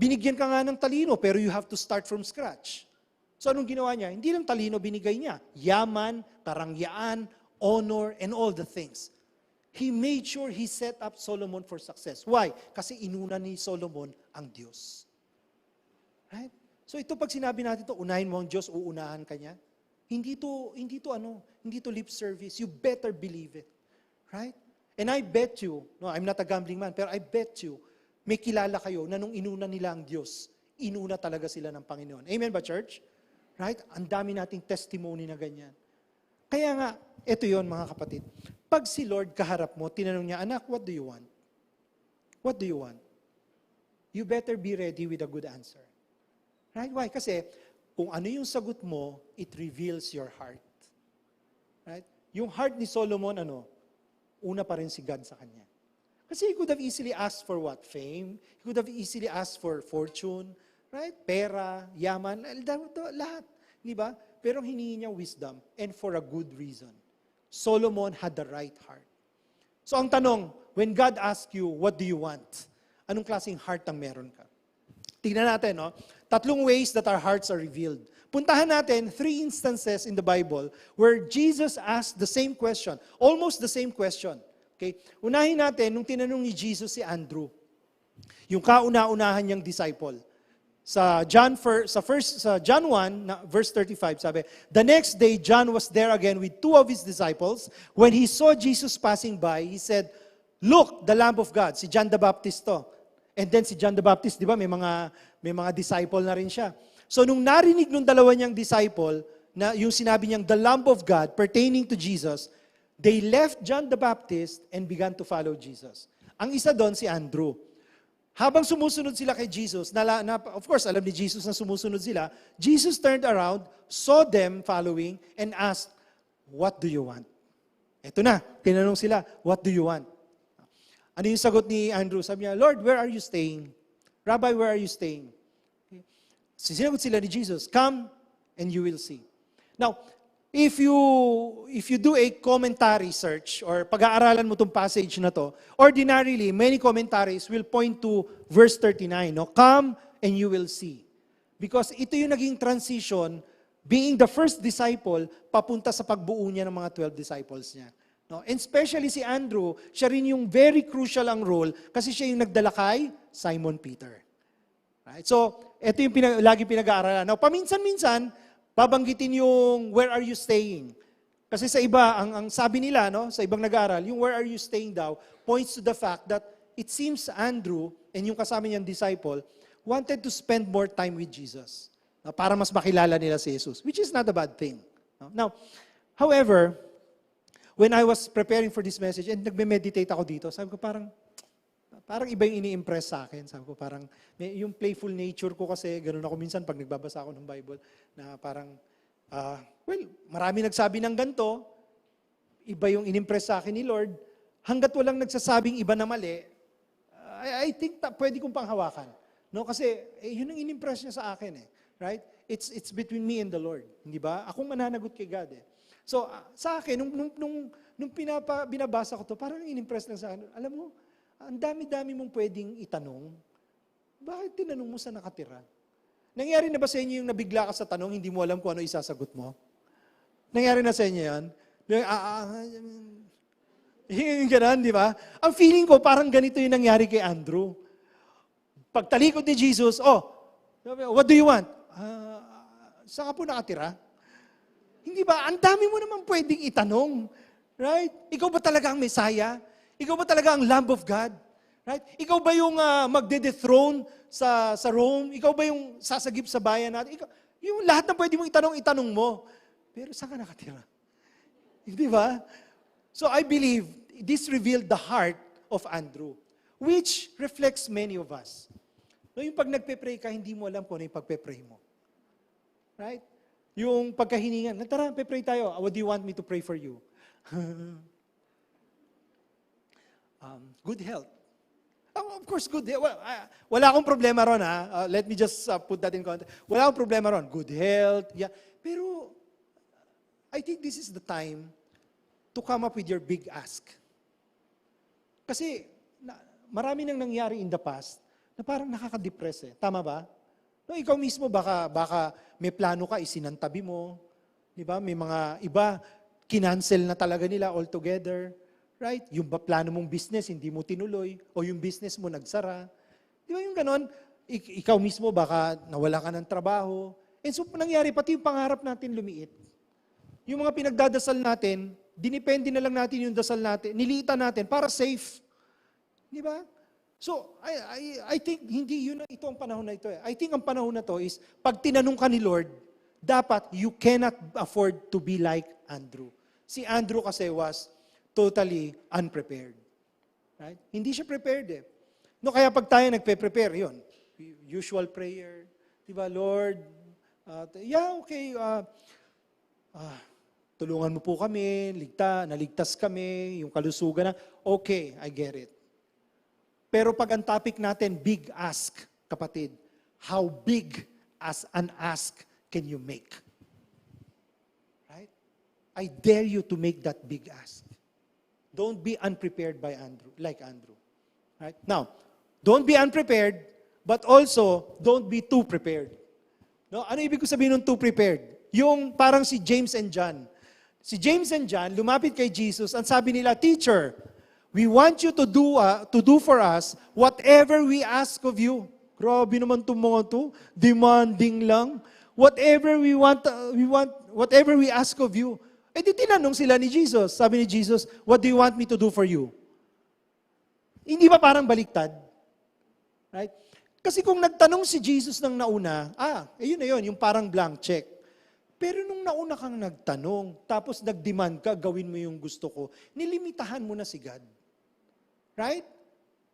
Binigyan ka nga ng talino, pero you have to start from scratch. So anong ginawa niya? Hindi lang talino binigay niya. Yaman, karangyaan, honor, and all the things. He made sure He set up Solomon for success. Why? Kasi inuna ni Solomon ang Diyos. Right? So ito pag sinabi natin ito, unahin mo ang Diyos, uunahan ka niya. Hindi to lip service. You better believe it. Right? And I bet you, no, I'm not a gambling man, pero I bet you, may kilala kayo na nung inuna nila ang Diyos, inuna talaga sila ng Panginoon. Amen ba, church? Right? Ang dami nating testimony na ganyan. Kaya nga, ito yon mga kapatid. Pag si Lord kaharap mo, tinanong niya, anak, what do you want? What do you want? You better be ready with a good answer. Right? Why? Kasi, kung ano yung sagot mo, it reveals your heart. Right? Yung heart ni Solomon, una pa rin si God sa kanya. Kasi he could have easily asked for what? Fame. He could have easily asked for fortune, right? Pera, yaman, lahat. Di ba? Pero hiningi niya wisdom and for a good reason. Solomon had the right heart. So ang tanong, when God asks you, what do you want? Anong klaseng heart ang meron ka? Tingnan natin, 3 ways that our hearts are revealed. Puntahan natin 3 instances in the Bible where Jesus asked the same question, almost the same question. Okay? Unahin natin, nung tinanong ni Jesus si Andrew, yung kauna-unahan niyang disciple. Sa John 1, verse 35, sabi, the next day, John was there again with 2 of his disciples. When he saw Jesus passing by, he said, Look, the Lamb of God. Si John the Baptist to. And then si John the Baptist, di ba, may mga disciple na rin siya. So nung narinig nung dalawa niyang disciple, na yung sinabi niyang, the Lamb of God pertaining to Jesus, they left John the Baptist and began to follow Jesus. Ang isa doon, si Andrew. Habang sumusunod sila kay Jesus, of course, alam ni Jesus na sumusunod sila, Jesus turned around, saw them following, and asked, what do you want? Eto na, tinanong sila, what do you want? Ano yung sagot ni Andrew? Sabi niya, Lord, where are you staying? Rabbi, where are you staying? Sinagot sila ni Jesus, come and you will see. Now, if you do a commentary search or pag-aaralan mo itong passage na to, ordinarily, many commentaries will point to verse 39, no? Come and you will see. Because ito yung naging transition, being the first disciple, papunta sa pagbuo niya ng mga 12 disciples niya. No? And especially si Andrew, siya rin yung very crucial ang role kasi siya yung nagdala kay Simon Peter. Right? So, ito yung lagi pinag-aaralan. Now, paminsan-minsan, babanggitin yung where are you staying? Kasi sa iba, ang sabi nila, no, sa ibang nag-aaral, yung where are you staying daw, points to the fact that it seems Andrew and yung kasama niyang disciple wanted to spend more time with Jesus, no, para mas makilala nila si Jesus, which is not a bad thing. No? Now, however, when I was preparing for this message and nagme-meditate ako dito, sabi ko parang iba yung ini-impress sa akin. Sabi ko parang, yung playful nature ko kasi, ganun ako minsan pag nagbabasa ako ng Bible, na parang, marami nagsabi ng ganito, iba yung in-impress sa akin ni Lord, hanggat walang nagsasabing iba na mali, I think pwede kong panghawakan. No? Kasi, yun ang in-impress niya sa akin. Right? It's between me and the Lord. Hindi ba? Akong mananagot kay God. So, sa akin, nung binabasa ko to, parang in-impress lang sa akin. Alam mo, ang dami-dami mong pwedeng itanong. Bakit tinanong mo sa nakatira? Nangyari na ba sa inyo yung nabigla ka sa tanong, hindi mo alam kung ano isasagot mo? Nangyari na sa inyo yan? Yung gano'n, di ba? Ang feeling ko, parang ganito yung nangyari kay Andrew. Pagtalikod ni Jesus, what do you want? Saan ka po nakatira? Hindi ba? Ang dami mo naman pwedeng itanong. Right? Ikaw ba talaga ang Messiah? Ikaw ba talaga ang Lamb of God? Right? Ikaw ba yung magde-dethrone sa Rome? Ikaw ba yung sasagip sa bayan natin? Yung lahat na pwede mong itanong mo. Pero saan ka nakatira? Di ba? So I believe this revealed the heart of Andrew, which reflects many of us. No, yung pag nagpe-pray ka, hindi mo alam kung ano yung pagpe-pray mo. Right? Yung pagkahiningan, tara, pe-pray tayo. What do you want me to pray for you? Good health. Of course, good health. Well, wala akong problema ron, ha? Let me just put that in context. Wala akong problema ron. Good health. Yeah. Pero, I think this is the time to come up with your big ask. Kasi, marami nang nangyari in the past na parang nakaka-depress. Tama ba? No, ikaw mismo, baka may plano ka, isinantabi mo. Di ba? May mga iba, kinancel na talaga nila altogether. Right? Yung plano mong business, hindi mo tinuloy. O yung business mo nagsara. Di ba yung ganon? Ikaw mismo, baka nawala ka ng trabaho. And so, nangyari, pati yung pangarap natin lumiit. Yung mga pinagdadasal natin, dinipende na lang natin yung dasal natin, niliitan natin para safe. Di ba? So, I think, hindi yun ito ang panahon na ito. I think ang panahon na to is, pag tinanong ka ni Lord, dapat you cannot afford to be like Andrew. Si Andrew kasi was totally unprepared. Right? Hindi siya prepared . No, kaya pag tayo nagpe-prepare, yun, usual prayer, di ba, Lord, okay, tulungan mo po kami, naligtas kami, yung kalusugan na, okay, I get it. Pero pag ang topic natin, big ask, kapatid, how big as an ask can you make? Right? I dare you to make that big ask. Don't be unprepared like Andrew. Right? Now, don't be unprepared, but also don't be too prepared. No? Ano ibig ko sabihin ng too prepared? Yung parang si James and John. Si James and John lumapit kay Jesus, ang sabi nila, Teacher, we want you to do for us whatever we ask of you. Grabe naman itong mga to, demanding lang. Whatever we want, whatever we ask of you. Eh di tinanong sila ni Jesus. Sabi ni Jesus, what do you want me to do for you? Hindi ba parang baliktad? Right? Kasi kung nagtanong si Jesus ng nauna, ayun na yun, yung parang blank check. Pero nung nauna kang nagtanong, tapos nag-demand ka, gawin mo yung gusto ko, nilimitahan mo na si God. Right?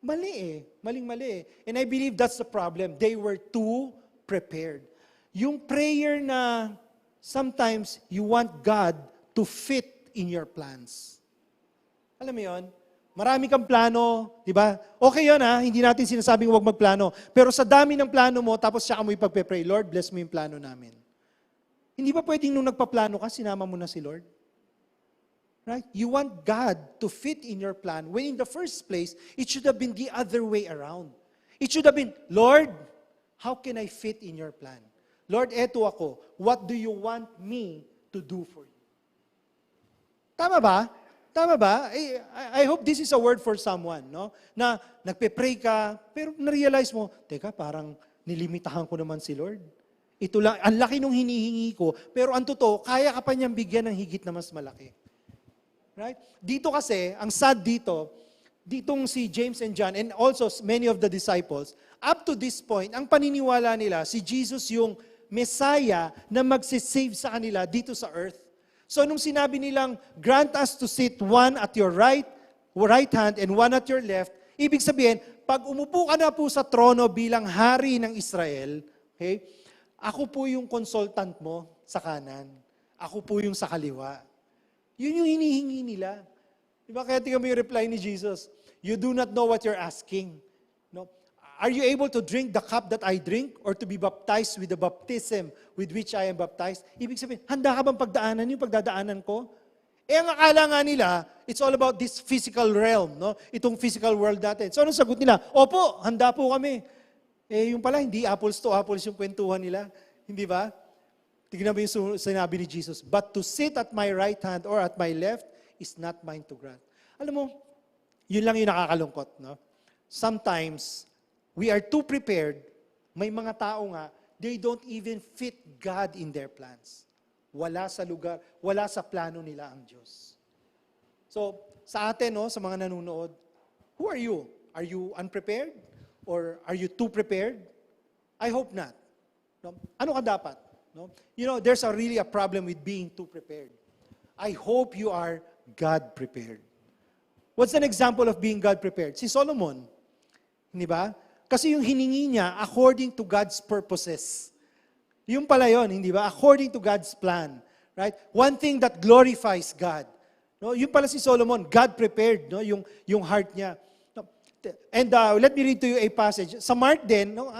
Mali eh. Maling-mali eh. And I believe that's the problem. They were too prepared. Yung prayer na sometimes you want God to fit in your plans. Alam mo yun? Marami kang plano, di ba? Okay yun hindi natin sinasabing huwag magplano. Pero sa dami ng plano mo, tapos siya mo ipagpe-pray, Lord, bless mo yung plano namin. Hindi ba pwedeng nung nagpaplano ka, sinama mo na si Lord? Right? You want God to fit in your plan when in the first place, it should have been the other way around. It should have been, Lord, how can I fit in your plan? Lord, eto ako. What do you want me to do for you? Tama ba? Tama ba? I hope this is a word for someone, no? Na nagpe-pray ka, pero na-realize mo, teka, parang nilimitahan ko naman si Lord. Ito lang, ang laki nung hinihingi ko, pero ang totoo, kaya ka pa niyang bigyan ng higit na mas malaki. Right? Dito kasi, ang sad ditong si James and John, and also many of the disciples, up to this point, ang paniniwala nila, si Jesus yung Messiah na magsisave sa kanila dito sa earth. So nung sinabi nilang, grant us to sit one at your right hand and one at your left, ibig sabihin, pag umupo ka na po sa trono bilang hari ng Israel, okay, ako po yung consultant mo sa kanan. Ako po yung sa kaliwa. Yun yung hinihingi nila. Diba? Kaya tingnan mo yung reply ni Jesus. You do not know what you're asking. No? Are you able to drink the cup that I drink or to be baptized with the baptism with which I am baptized? Ibig sabihin, handa ka bang pagdaanan yung pagdadaanan ko? Ang akala nga nila, it's all about this physical realm, no? Itong physical world natin. So anong sagot nila? Opo, handa po kami. Yung pala, hindi apples to apples yung kwentuhan nila. Hindi ba? Tignan mo yung sinabi ni Jesus, but to sit at my right hand or at my left is not mine to grant. Alam mo, yun lang yung nakakalungkot, no? Sometimes, we are too prepared. May mga tao nga, they don't even fit God in their plans. Wala sa lugar, wala sa plano nila ang Diyos. So, sa atin, no, sa mga nanonood, who are you? Are you unprepared? Or are you too prepared? I hope not. No? Ano ka dapat? No? You know, there's really a problem with being too prepared. I hope you are God prepared. What's an example of being God prepared? Si Solomon. Hindi ba? Kasi yung hiningi niya, according to God's purposes. Yung pala yun, hindi ba? According to God's plan. Right? One thing that glorifies God. No? Yung pala si Solomon, God prepared, no? Yung heart niya. No? And let me read to you a passage. Sa Mark din, no?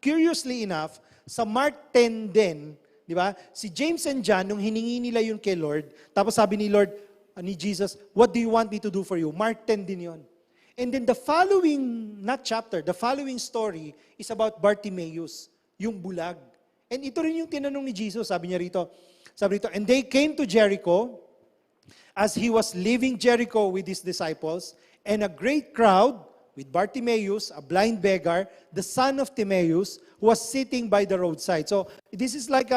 Curiously enough, sa Mark 10 din, di ba? Si James and John, nung hiningi nila yun kay Lord, tapos sabi ni Lord, ni Jesus, what do you want me to do for you? Mark 10 din yun. And then the following, not chapter, the following story is about Bartimaeus, yung bulag. And ito rin yung tinanong ni Jesus, sabi rito, and they came to Jericho, as he was leaving Jericho with his disciples, and a great crowd, with Bartimaeus, a blind beggar, the son of Timaeus, was sitting by the roadside. So, this is like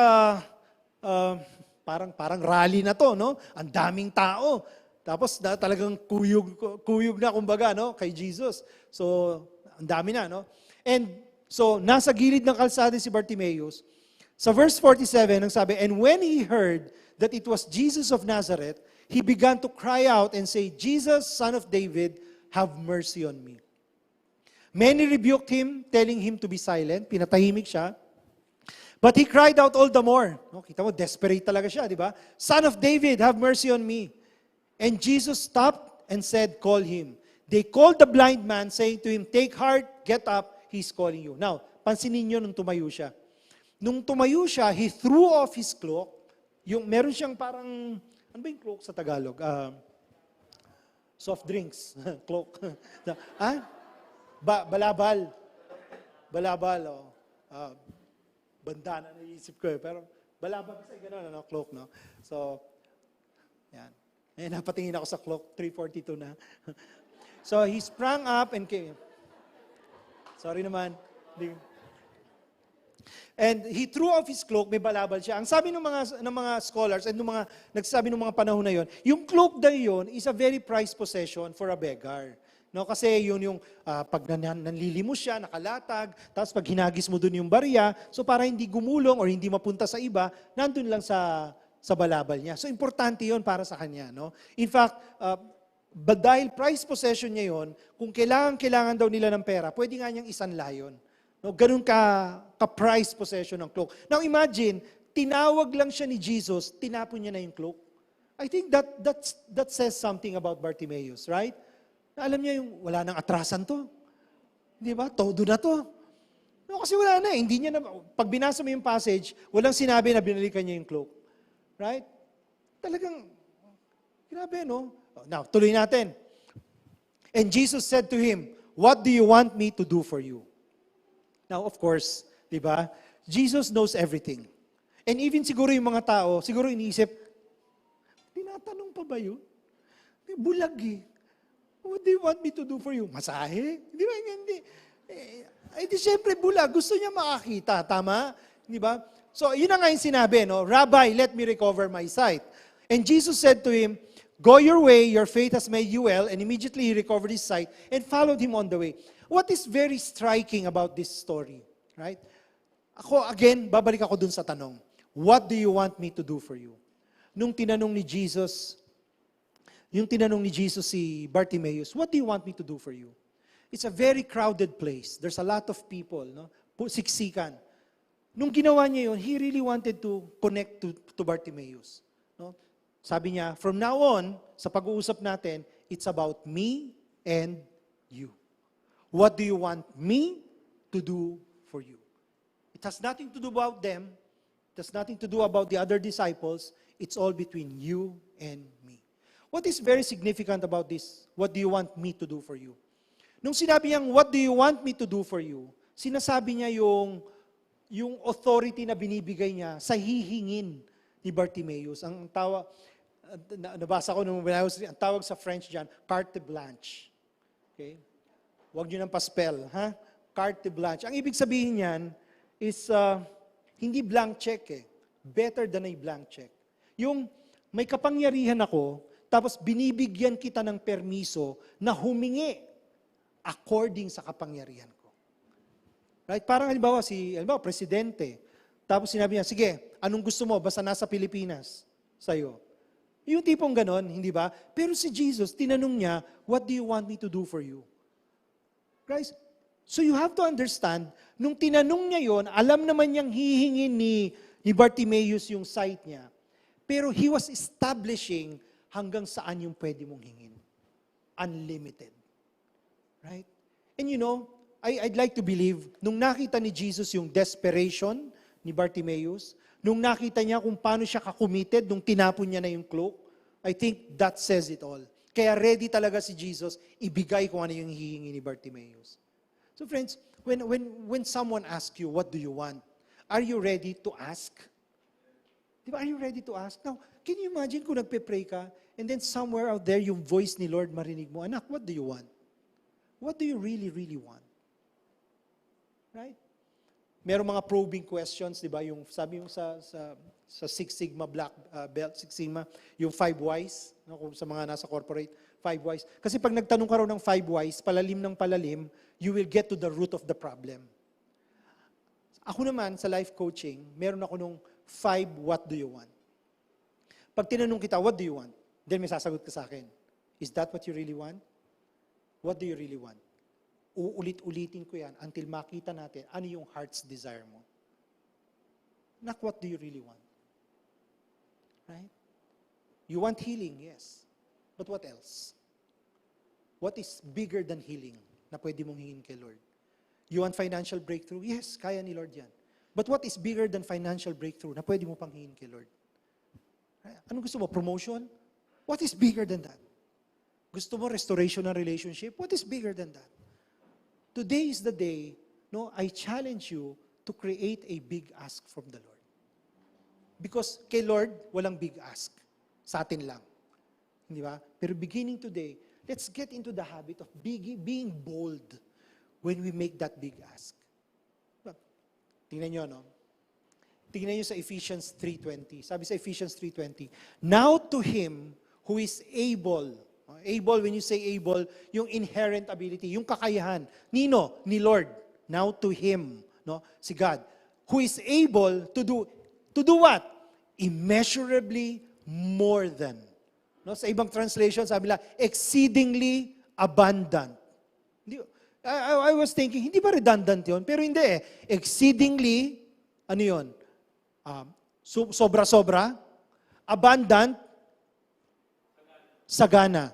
parang rally na to, no? Ang daming tao. Tapos talagang kuyog na kumbaga, no, kay Jesus. So, ang dami na, no? And so, nasa gilid ng kalsada si Bartimaeus. Sa verse 47, ang sabi, and when he heard that it was Jesus of Nazareth, he began to cry out and say, Jesus, Son of David, have mercy on me. Many rebuked him, telling him to be silent. Pinatahimik siya. But he cried out all the more. No, kita mo, desperate talaga siya, di ba? Son of David, have mercy on me. And Jesus stopped and said, call him. They called the blind man, saying to him, take heart, get up, he's calling you. Now, pansinin niyo nung tumayo siya. Nung tumayo siya, he threw off his cloak. Meron siyang parang, ano ba yung cloak sa Tagalog? Soft drinks. Cloak. Balabal. Balabal, oh. Bandana, naisip ko eh. Pero balabal kasi gano'n, no? Cloak, no? So, yan. Eh, napatingin ako sa clock, 3:42 na. So, he sprang up and came. Sorry naman. And he threw off his cloak, may balabal siya. Ang sabi ng mga scholars and nagsasabi ng mga panahon na yon, yung cloak na yon is a very prized possession for a beggar. No, kasi yun yung pag nanlilimos siya, nakalatag, tapos pag hinagis mo dun yung barya, so para hindi gumulong or hindi mapunta sa iba, nandun lang sa balabal niya. So importante yun para sa kanya. No? In fact, dahil prized possession niya yun, kung kailangan daw nila ng pera, pwede nga niyang isanla yun. No, ganun ka-prized possession ng cloak. Now imagine, tinawag lang siya ni Jesus, tinapon niya na yung cloak. I think that says something about Bartimaeus, right? Na alam niya yung wala nang atrasan to. Di ba? Todo na to. No, kasi wala na. Hindi niya na, pag binasa mo yung passage, walang sinabi na binalikan niya yung cloak. Right? Talagang, grabe, no? Now, tuloy natin. And Jesus said to him, "What do you want me to do for you?" Now, of course, di ba? Jesus knows everything. And even siguro yung mga tao, siguro iniisip, tinatanong pa ba yun? Bulag eh. What do you want me to do for you? Masahe? Di ba? Hindi. Di syempre bulag. Gusto niya makakita. Tama? Di ba? So, yun na nga yung sinabi, no? Rabbi, let me recover my sight. And Jesus said to him, "Go your way, your faith has made you well." And immediately he recovered his sight and followed him on the way. What is very striking about this story? Right? Ako, again, babalik ako dun sa tanong. What do you want me to do for you? Nung tinanong ni Jesus si Bartimaeus, "What do you want me to do for you?" It's a very crowded place. There's a lot of people, no? Siksikan. Nung ginawa niya yun, he really wanted to connect to Bartimaeus. No? Sabi niya, from now on, sa pag-uusap natin, it's about me and you. What do you want me to do for you? It has nothing to do about them. It has nothing to do about the other disciples. It's all between you and me. What is very significant about this? What do you want me to do for you? Nung sinabi niyang, "What do you want me to do for you?" Sinasabi niya yung authority na binibigay niya sa hihingin ni Bartimaeus. Ang tawag, nabasa ko nung ang tawag sa French dyan, carte blanche. Okay? Huwag niyo nang paspell, ha? Carte blanche. Ang ibig sabihin niyan is, hindi blank check eh. Better than a blank check. Yung may kapangyarihan ako, tapos binibigyan kita ng permiso na humingi according sa kapangyarihan ko. Right? Parang halimbawa, presidente. Tapos sinabi niya, "Sige, anong gusto mo? Basta nasa Pilipinas sa'yo." Yung tipong ganon, hindi ba? Pero si Jesus, tinanong niya, "What do you want me to do for you?" Guys, so you have to understand, nung tinanong niya yon, alam naman niyang hihingin ni Bartimaeus yung sight niya. Pero he was establishing hanggang saan yung pwede mong hingin. Unlimited. Right? And you know, I'd like to believe, nung nakita ni Jesus yung desperation ni Bartimaeus, nung nakita niya kung paano siya kakumited, nung tinapon niya na yung cloak, I think that says it all. Kaya ready talaga si Jesus, ibigay kung ano yung hihingi ni Bartimaeus. So friends, when someone asks you, "What do you want?" Are you ready to ask? Diba, are you ready to ask? Now, can you imagine kung nagpe-pray ka, and then somewhere out there, yung voice ni Lord marinig mo, "Anak, what do you want? What do you really, really want?" Right? Merong mga probing questions, di ba? Yung sabi mo sa Six Sigma Black Belt, Six Sigma, yung 5 whys, no, kung sa mga nasa corporate, 5 whys. Kasi pag nagtanong ka raw ng 5 whys, palalim ng palalim, you will get to the root of the problem. Ako naman, sa life coaching, meron ako nung 5 what do you want. Pag tinanong kita, what do you want? Then may sasagot ka sa akin, is that what you really want? What do you really want? Uulit-ulitin ko yan until makita natin ano yung heart's desire mo. Not what do you really want. Right? You want healing, yes. But what else? What is bigger than healing na pwede mong hingin kay Lord? You want financial breakthrough? Yes, kaya ni Lord yan. But what is bigger than financial breakthrough na pwede mo pang hingin kay Lord? Right? Anong gusto mo? Promotion? What is bigger than that? Gusto mo restoration ng relationship? What is bigger than that? Today is the day, no, I challenge you to create a big ask from the Lord. Because kay Lord, walang big ask. Sa atin lang. Hindi ba? Pero beginning today, let's get into the habit of being bold when we make that big ask. Tingnan nyo, no? Tingnan nyo sa Ephesians 3:20. Sabi sa Ephesians 3:20, "Now to Him who is able," Able, when you say able, yung inherent ability, yung kakayahan. Nino? Ni Lord. Now to Him, no? Si God, who is able to do what? Immeasurably more than. No? Sa ibang translation, sabi nila, exceedingly abundant. I was thinking, hindi ba redundant yun? Pero hindi eh. Exceedingly, ano yun? Sobra-sobra. Abundant. Sagana.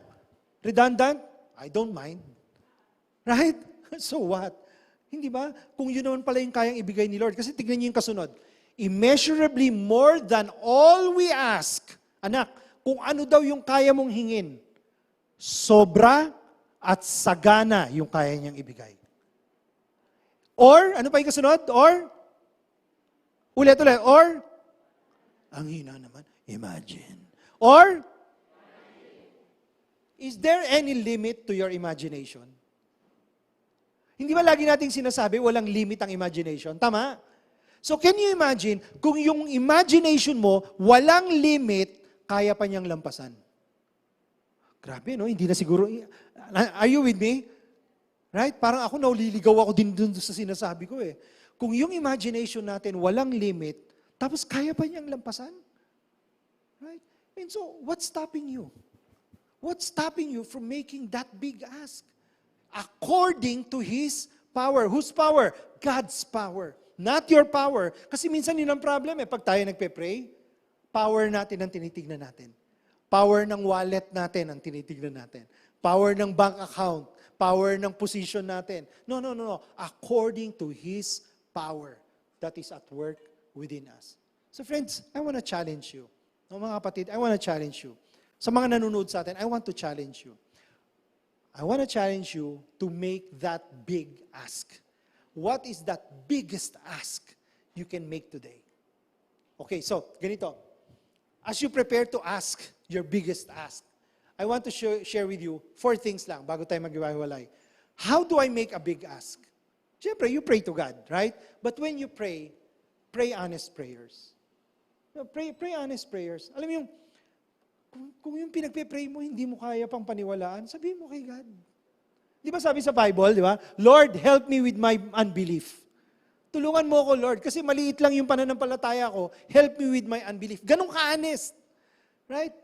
Redundant? I don't mind. Right? So what? Hindi ba? Kung yun naman pala yung kayang ibigay ni Lord. Kasi tignan niyo yung kasunod. Immeasurably more than all we ask. Anak, kung ano daw yung kaya mong hingin, sobra at sagana yung kaya niyang ibigay. Or, ano pa yung kasunod? Or, ulit, or, ang hina naman, imagine. Or, is there any limit to your imagination? Hindi ba lagi nating sinasabi, walang limit ang imagination? Tama? So can you imagine, kung yung imagination mo, walang limit, kaya pa niyang lampasan? Grabe, no? Hindi na siguro, are you with me? Right? Parang ako nauliligaw ako din dun sa sinasabi ko eh. Kung yung imagination natin walang limit, tapos kaya pa niyang lampasan? Right? And so, what's stopping you? What's stopping you from making that big ask? According to His power. Whose power? God's power. Not your power. Kasi minsan yun ang problem eh. Pag tayo nagpe-pray, power natin ang tinitignan natin. Power ng wallet natin ang tinitignan natin. Power ng bank account. Power ng position natin. No. According to His power that is at work within us. So friends, I want to challenge you. No, mga kapatid, I want to challenge you. Sa mga nanonood sa atin, I want to challenge you. I want to challenge you to make that big ask. What is that biggest ask you can make today? Okay, so, ganito. As you prepare to ask your biggest ask, I want to share with you 4 things lang bago tayo maghiwalay. How do I make a big ask? Siyempre, you pray to God, right? But when you pray honest prayers. Pray honest prayers. Alam mo yung, kung yung pinagpe-pray mo, hindi mo kaya pang paniwalaan, sabihin mo kay God. Di ba sabi sa Bible, di ba? Lord, help me with my unbelief. Tulungan mo ako, Lord, kasi maliit lang yung pananampalataya ko. Help me with my unbelief. Ganun ka-honest. Right?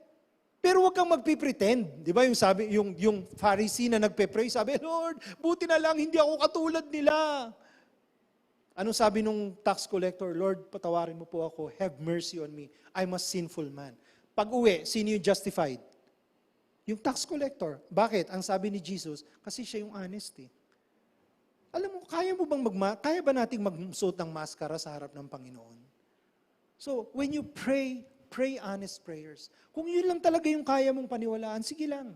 Pero huwag kang magpipretend. Di ba yung sabi, yung Pharisee na nagpe-pray, sabi, Lord, buti na lang, hindi ako katulad nila. Anong sabi nung tax collector? Lord, patawarin mo po ako. Have mercy on me. I'm a sinful man. Pag uwi, sino yung justified? Yung tax collector. Bakit? Ang sabi ni Jesus, kasi siya yung honest eh. Alam mo, kaya ba nating magsuot ng maskara sa harap ng Panginoon? So, when you pray honest prayers. Kung yun lang talaga yung kaya mong paniwalaan, sige lang.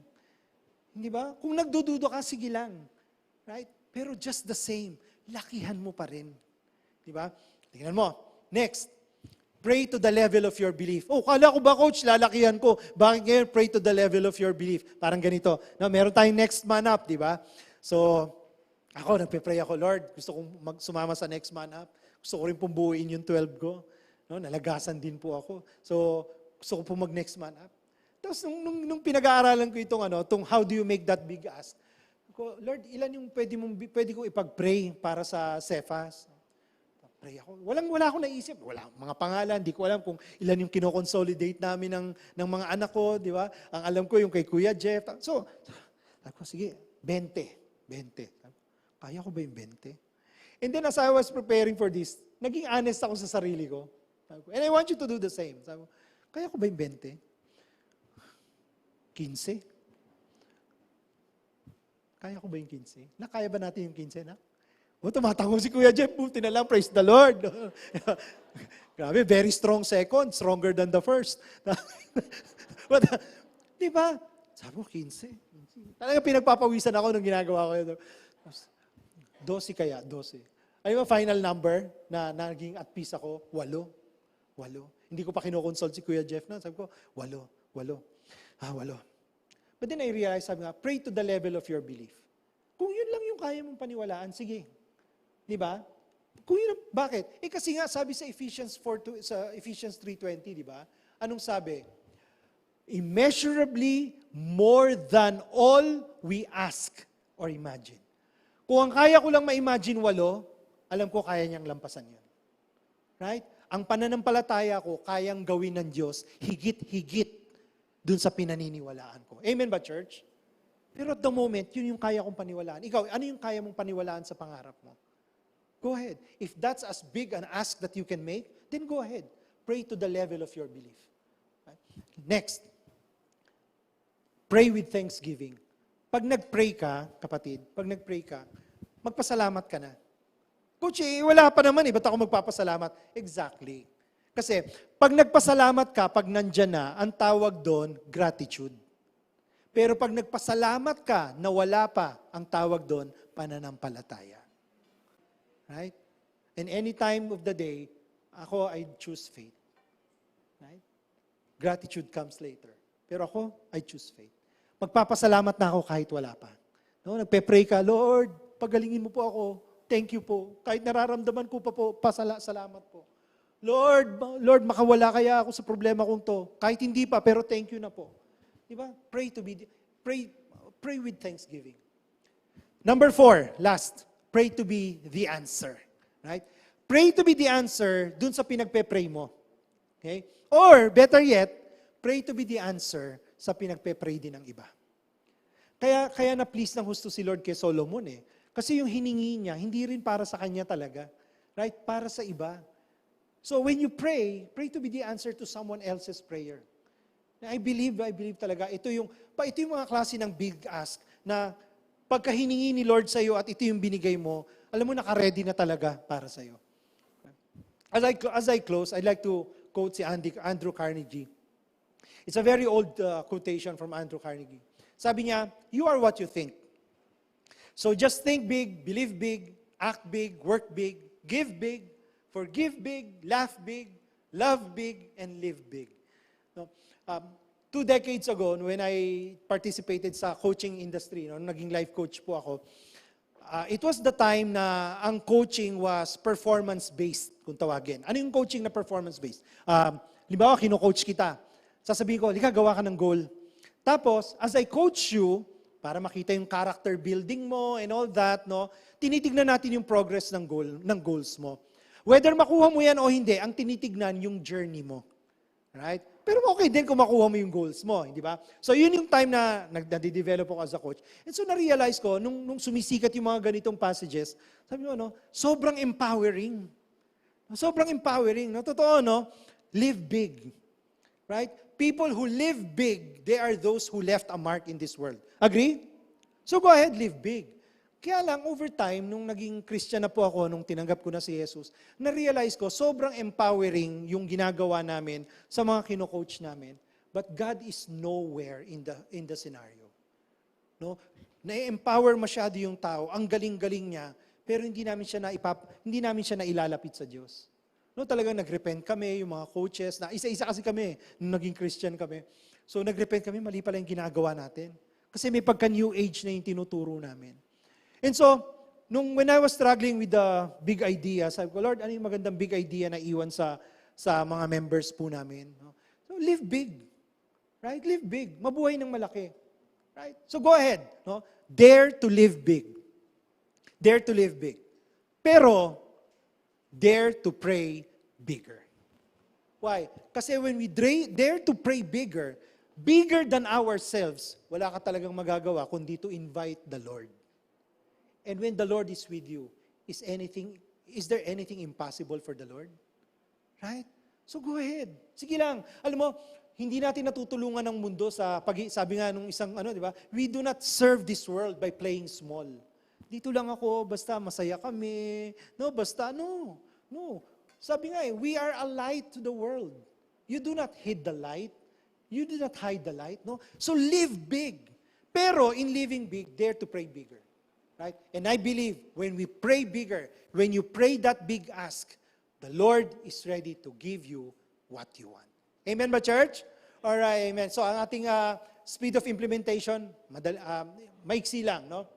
Hindi ba? Kung nagdududa ka, sige lang. Right? Pero just the same, lakihan mo pa rin. Di ba? Tingnan mo. Next. Pray to the level of your belief. Oh, kala ko ba, coach, lalakihan ko. Bakit ngayon pray to the level of your belief? Parang ganito. No, meron tayong next man up, di ba? So, ako, nagpe-pray ako, Lord, gusto kong sumama sa next man up. Gusto ko rin pong buuin yung 12 ko. No, nalagasan din po ako. So, gusto ko po mag-next man up. Tapos, nung pinag-aaralan ko itong how do you make that big ask? Ko, Lord, ilan yung pwede ko ipag-pray para sa Cephas? Pray ako. Wala akong naisip. Wala mga pangalan. Di ko alam kung ilan yung kinoconsolidate namin ng mga anak ko, di ba? Ang alam ko yung kay Kuya Jeff. So, ako, sige, 20. Kaya ko ba yung 20? And then as I was preparing for this, naging honest ako sa sarili ko. And I want you to do the same. Sabi ko, kaya ko ba yung 20? 15? Kaya ko ba yung 15? Nakaya ba natin yung 15 na? O, tumatango si Kuya Jeff, buti na lang, praise the Lord. Grabe, very strong second, stronger than the first. But, di ba? Sabi ko, 15. Talaga pinagpapawisan ako nung ginagawa ko yun. 12 kaya, 12. Ay, final number na naging at peace ako, 8. Hindi ko pa kinoconsult si Kuya Jeff na. Sabi ko, 8. 8. But then I realized, sabi nga, pray to the level of your belief. Kung yun lang yung kaya mong paniwalaan, sige. Di ba? Kung yun, bakit? Kasi nga, sabi sa Ephesians 3:20, di ba? Anong sabi? Immeasurably more than all we ask or imagine. Kung ang kaya ko lang ma-imagine 8, alam ko kaya niyang lampasan yun. Right? Ang pananampalataya ko, kayang gawin ng Diyos, higit-higit dun sa pinaniniwalaan ko. Amen ba, church? Pero at the moment, yun yung kaya kong paniwalaan. Ikaw, ano yung kaya mong paniwalaan sa pangarap mo? Go ahead. If that's as big an ask that you can make, then go ahead. Pray to the level of your belief. Right? Next, pray with thanksgiving. Pag nag-pray ka, kapatid, magpasalamat ka na. Coach, wala pa naman ba't ako magpapasalamat? Exactly. Kasi, pag nagpasalamat ka, pag nandyan na, ang tawag doon, gratitude. Pero pag nagpasalamat ka na wala pa, ang tawag doon, pananampalataya. Right? And any time of the day, I choose faith. Right? Gratitude comes later. Pero I choose faith. Magpapasalamat na ako kahit wala pa. No? Nagpe-pray ka, Lord, pagalingin mo po ako. Thank you po. Kahit nararamdaman ko pa po, salamat po. Lord, makawala kaya ako sa problema kong to. Kahit hindi pa, pero thank you na po. Diba? Pray with thanksgiving. Number 4, last, pray to be the answer. Right? Pray to be the answer dun sa pinagpe-pray mo. Okay? Or, better yet, pray to be the answer sa pinagpe-pray din ng iba. Kaya na-please ng husto si Lord kay Solomon Kasi yung hiningi niya, hindi rin para sa kanya talaga. Right? Para sa iba. So when you pray to be the answer to someone else's prayer. I believe talaga, ito yung mga klase ng big ask na pagka hiningi ni Lord sa iyo at ito yung binigay mo, alam mo, naka-ready na talaga para sa iyo. As I close, I'd like to quote si Andrew Carnegie. It's a very old quotation from Andrew Carnegie. Sabi niya, you are what you think. So just think big, believe big, act big, work big, give big, forgive big, laugh big, love big, and live big. No? 2 decades ago, when I participated sa coaching industry, naging life coach po ako, it was the time na ang coaching was performance-based, kung tawagin. Ano yung coaching na performance-based? Halimbawa, kino-coach kita. Sasabihin ko, gawa ka ng goal. Tapos, as I coach you, para makita yung character building mo and all that, tinitignan natin yung progress ng goals mo. Whether makuha mo yan o hindi, ang tinitignan yung journey mo. Right? Pero okay din kung makuha mo yung goals mo, hindi ba? So yun yung time na nagde-develop ako as a coach. And so na-realize ko, nung sumisikat yung mga ganitong passages, sabi mo, sobrang empowering. Sobrang empowering. Totoo, live big. Right? People who live big, they are those who left a mark in this world. Agree? So go ahead, live big. Kaya lang, over time, nung naging Christian na po ako, nung tinanggap ko na si Jesus, na-realize ko, sobrang empowering yung ginagawa namin sa mga kino-coach namin. But God is nowhere in the scenario. No? Na-empower masyado yung tao, ang galing-galing niya, pero hindi namin siya nailalapit sa Diyos. No, talagang nag-repent kami, yung mga coaches, na isa-isa kasi kami, nung naging Christian kami. So nag-repent kami, mali pala yung ginagawa natin. Kasi may pagka-new age na yung tinuturo namin. And so, when I was struggling with the big idea, sabi ko, Lord, ano yung magandang big idea na iwan sa mga members po namin? So, live big. Right? Live big. Mabuhay ng malaki. Right? So, go ahead. Dare to live big. Dare to live big. Pero, dare to pray bigger. Why? Kasi when we dare to pray bigger than ourselves, wala ka talagang magagawa kundi to invite the Lord. And when the Lord is with you, is there anything impossible for the Lord? Right? So go ahead. Sige lang. Alam mo, hindi natin natutulungan ng mundo sabi nga nung isang di ba? We do not serve this world by playing small. Dito lang ako, basta masaya kami. No. Sabi nga we are a light to the world. You do not hide the light. You do not hide the light. No? So live big. Pero in living big, dare to pray bigger. Right? And I believe when we pray bigger, when you pray that big ask, the Lord is ready to give you what you want. Amen ba, church? Alright, amen. So ang ating speed of implementation, maiksi lang, no?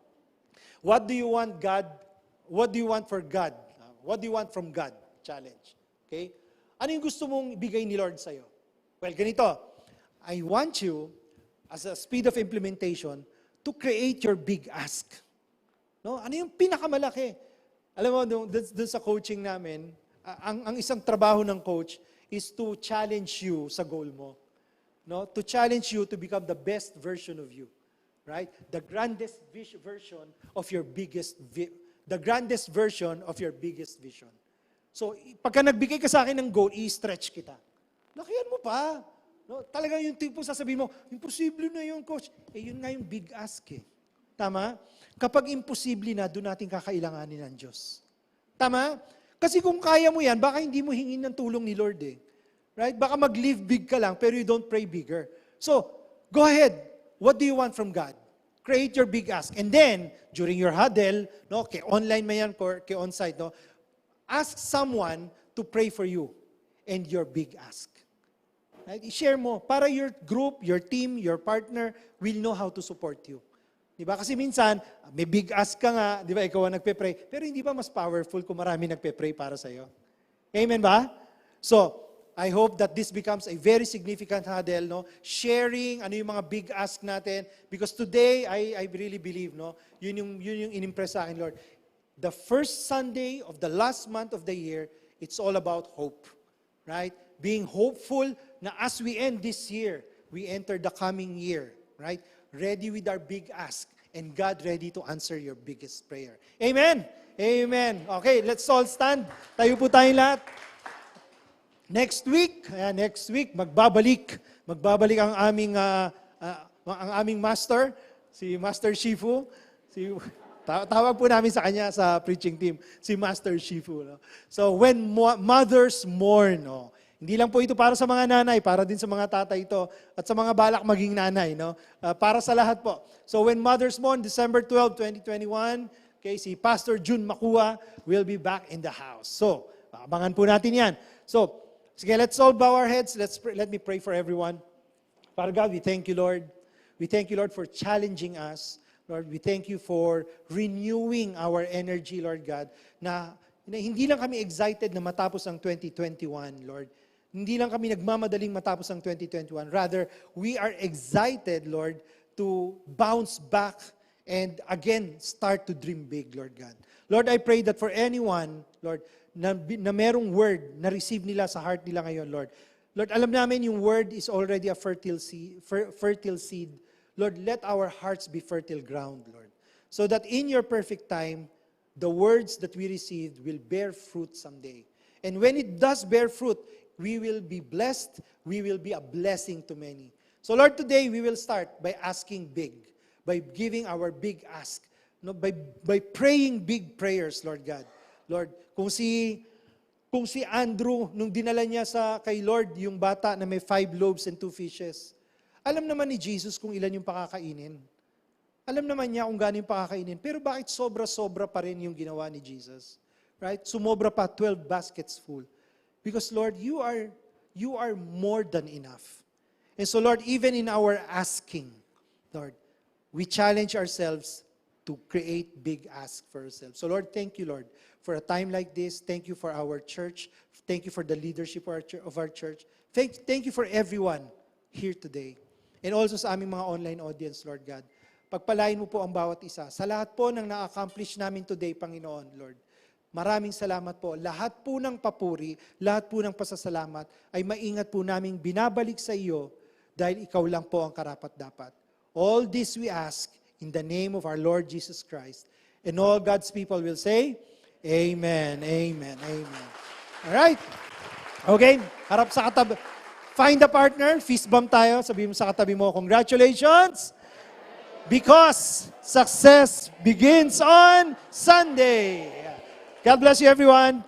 What do you want God? What do you want for God? What do you want from God? Challenge. Okay? Ano yung gusto mong ibigay ni Lord sa'yo? Well, ganito. I want you as a speed of implementation, to create your big ask. No? Ano yung pinakamalaki? Alam mo, dun sa coaching namin, ang isang trabaho ng coach is to challenge you sa goal mo. No? To challenge you to become the best version of you. Right? The grandest version of your biggest vision. So, pagka nagbigay ka sa akin ng goal, i-stretch kita. Lakihan mo pa. No? Talaga yung tipong sasabihin mo, imposible na yun, coach. Yun nga yung big ask eh. Tama? Kapag imposible na, doon natin kakailanganin ng Diyos. Tama? Kasi kung kaya mo yan, baka hindi mo hingin ng tulong ni Lord eh. Right? Baka mag-live big ka lang, pero you don't pray bigger. So, go ahead. What do you want from God? Create your big ask. And then, during your huddle, no, kay online man yan, kay on-site, no, ask someone to pray for you and your big ask. Right? I-share mo para your group, your team, your partner will know how to support you. Diba? Kasi minsan, may big ask ka nga, di ba, ikaw ang nagpe-pray, pero hindi ba mas powerful kung marami nagpe-pray para sa'yo? Amen ba? So, I hope that this becomes a very significant huddle, no? Sharing ano yung mga big ask natin. Because today, I really believe, no? Yun yung inimpress sa akin, Lord. The first Sunday of the last month of the year, it's all about hope. Right? Being hopeful na as we end this year, we enter the coming year. Right? Ready with our big ask. And God ready to answer your biggest prayer. Amen? Amen. Okay, let's all stand. Tayo po tayong lahat. Next week, magbabalik ang aming master, si Master Shifu. Tawag po namin sa kanya sa preaching team, si Master Shifu. No? So when mothers mourn, no? Hindi lang po ito para sa mga nanay, para din sa mga tatay ito, at sa mga balak maging nanay. No? Para sa lahat po. So when mothers mourn, December 12, 2021, okay, si Pastor June Makua will be back in the house. So, abangan po natin yan. So, sige, let's all bow our heads. Let me pray for everyone. Father God, we thank you, Lord. We thank you, Lord, for challenging us. Lord, we thank you for renewing our energy, Lord God, na hindi lang kami excited na matapos ang 2021, Lord. Hindi lang kami nagmamadaling matapos ang 2021. Rather, we are excited, Lord, to bounce back and again start to dream big, Lord God. Lord, I pray that for anyone, Lord, na merong word na receive nila sa heart nila ngayon, Lord. Lord, alam namin yung word is already a fertile seed. Lord, let our hearts be fertile ground, Lord. So that in your perfect time, the words that we received will bear fruit someday. And when it does bear fruit, we will be blessed. We will be a blessing to many. So Lord, today we will start by asking big, by giving our big ask, no, by praying big prayers, Lord God. Lord, kung si Andrew, nung dinala niya kay Lord, yung bata na may 5 loaves and 2 fishes, alam naman ni Jesus kung ilan yung pakakainin. Alam naman niya kung gaano yung pakakainin. Pero bakit sobra-sobra pa rin yung ginawa ni Jesus? Right? Sumobra pa, 12 baskets full. Because Lord, you are more than enough. And so Lord, even in our asking, Lord, we challenge ourselves to create big ask for ourselves. So Lord, thank you, Lord, for a time like this. Thank you for our church. Thank you for the leadership of our church. Thank you for everyone here today. And also sa aming mga online audience, Lord God. Pagpalain mo po ang bawat isa. Sa lahat po ng na-accomplish namin today, Panginoon, Lord. Maraming salamat po. Lahat po ng papuri, lahat po ng pasasalamat ay maingat po naming binabalik sa iyo dahil ikaw lang po ang karapat-dapat. All this we ask in the name of our Lord Jesus Christ. And all God's people will say, Amen, Amen, Amen. Alright? Okay, harap sa katabi. Find a partner, fist bump tayo. Sabihin mo sa katabi mo, congratulations! Because success begins on Sunday. God bless you, everyone.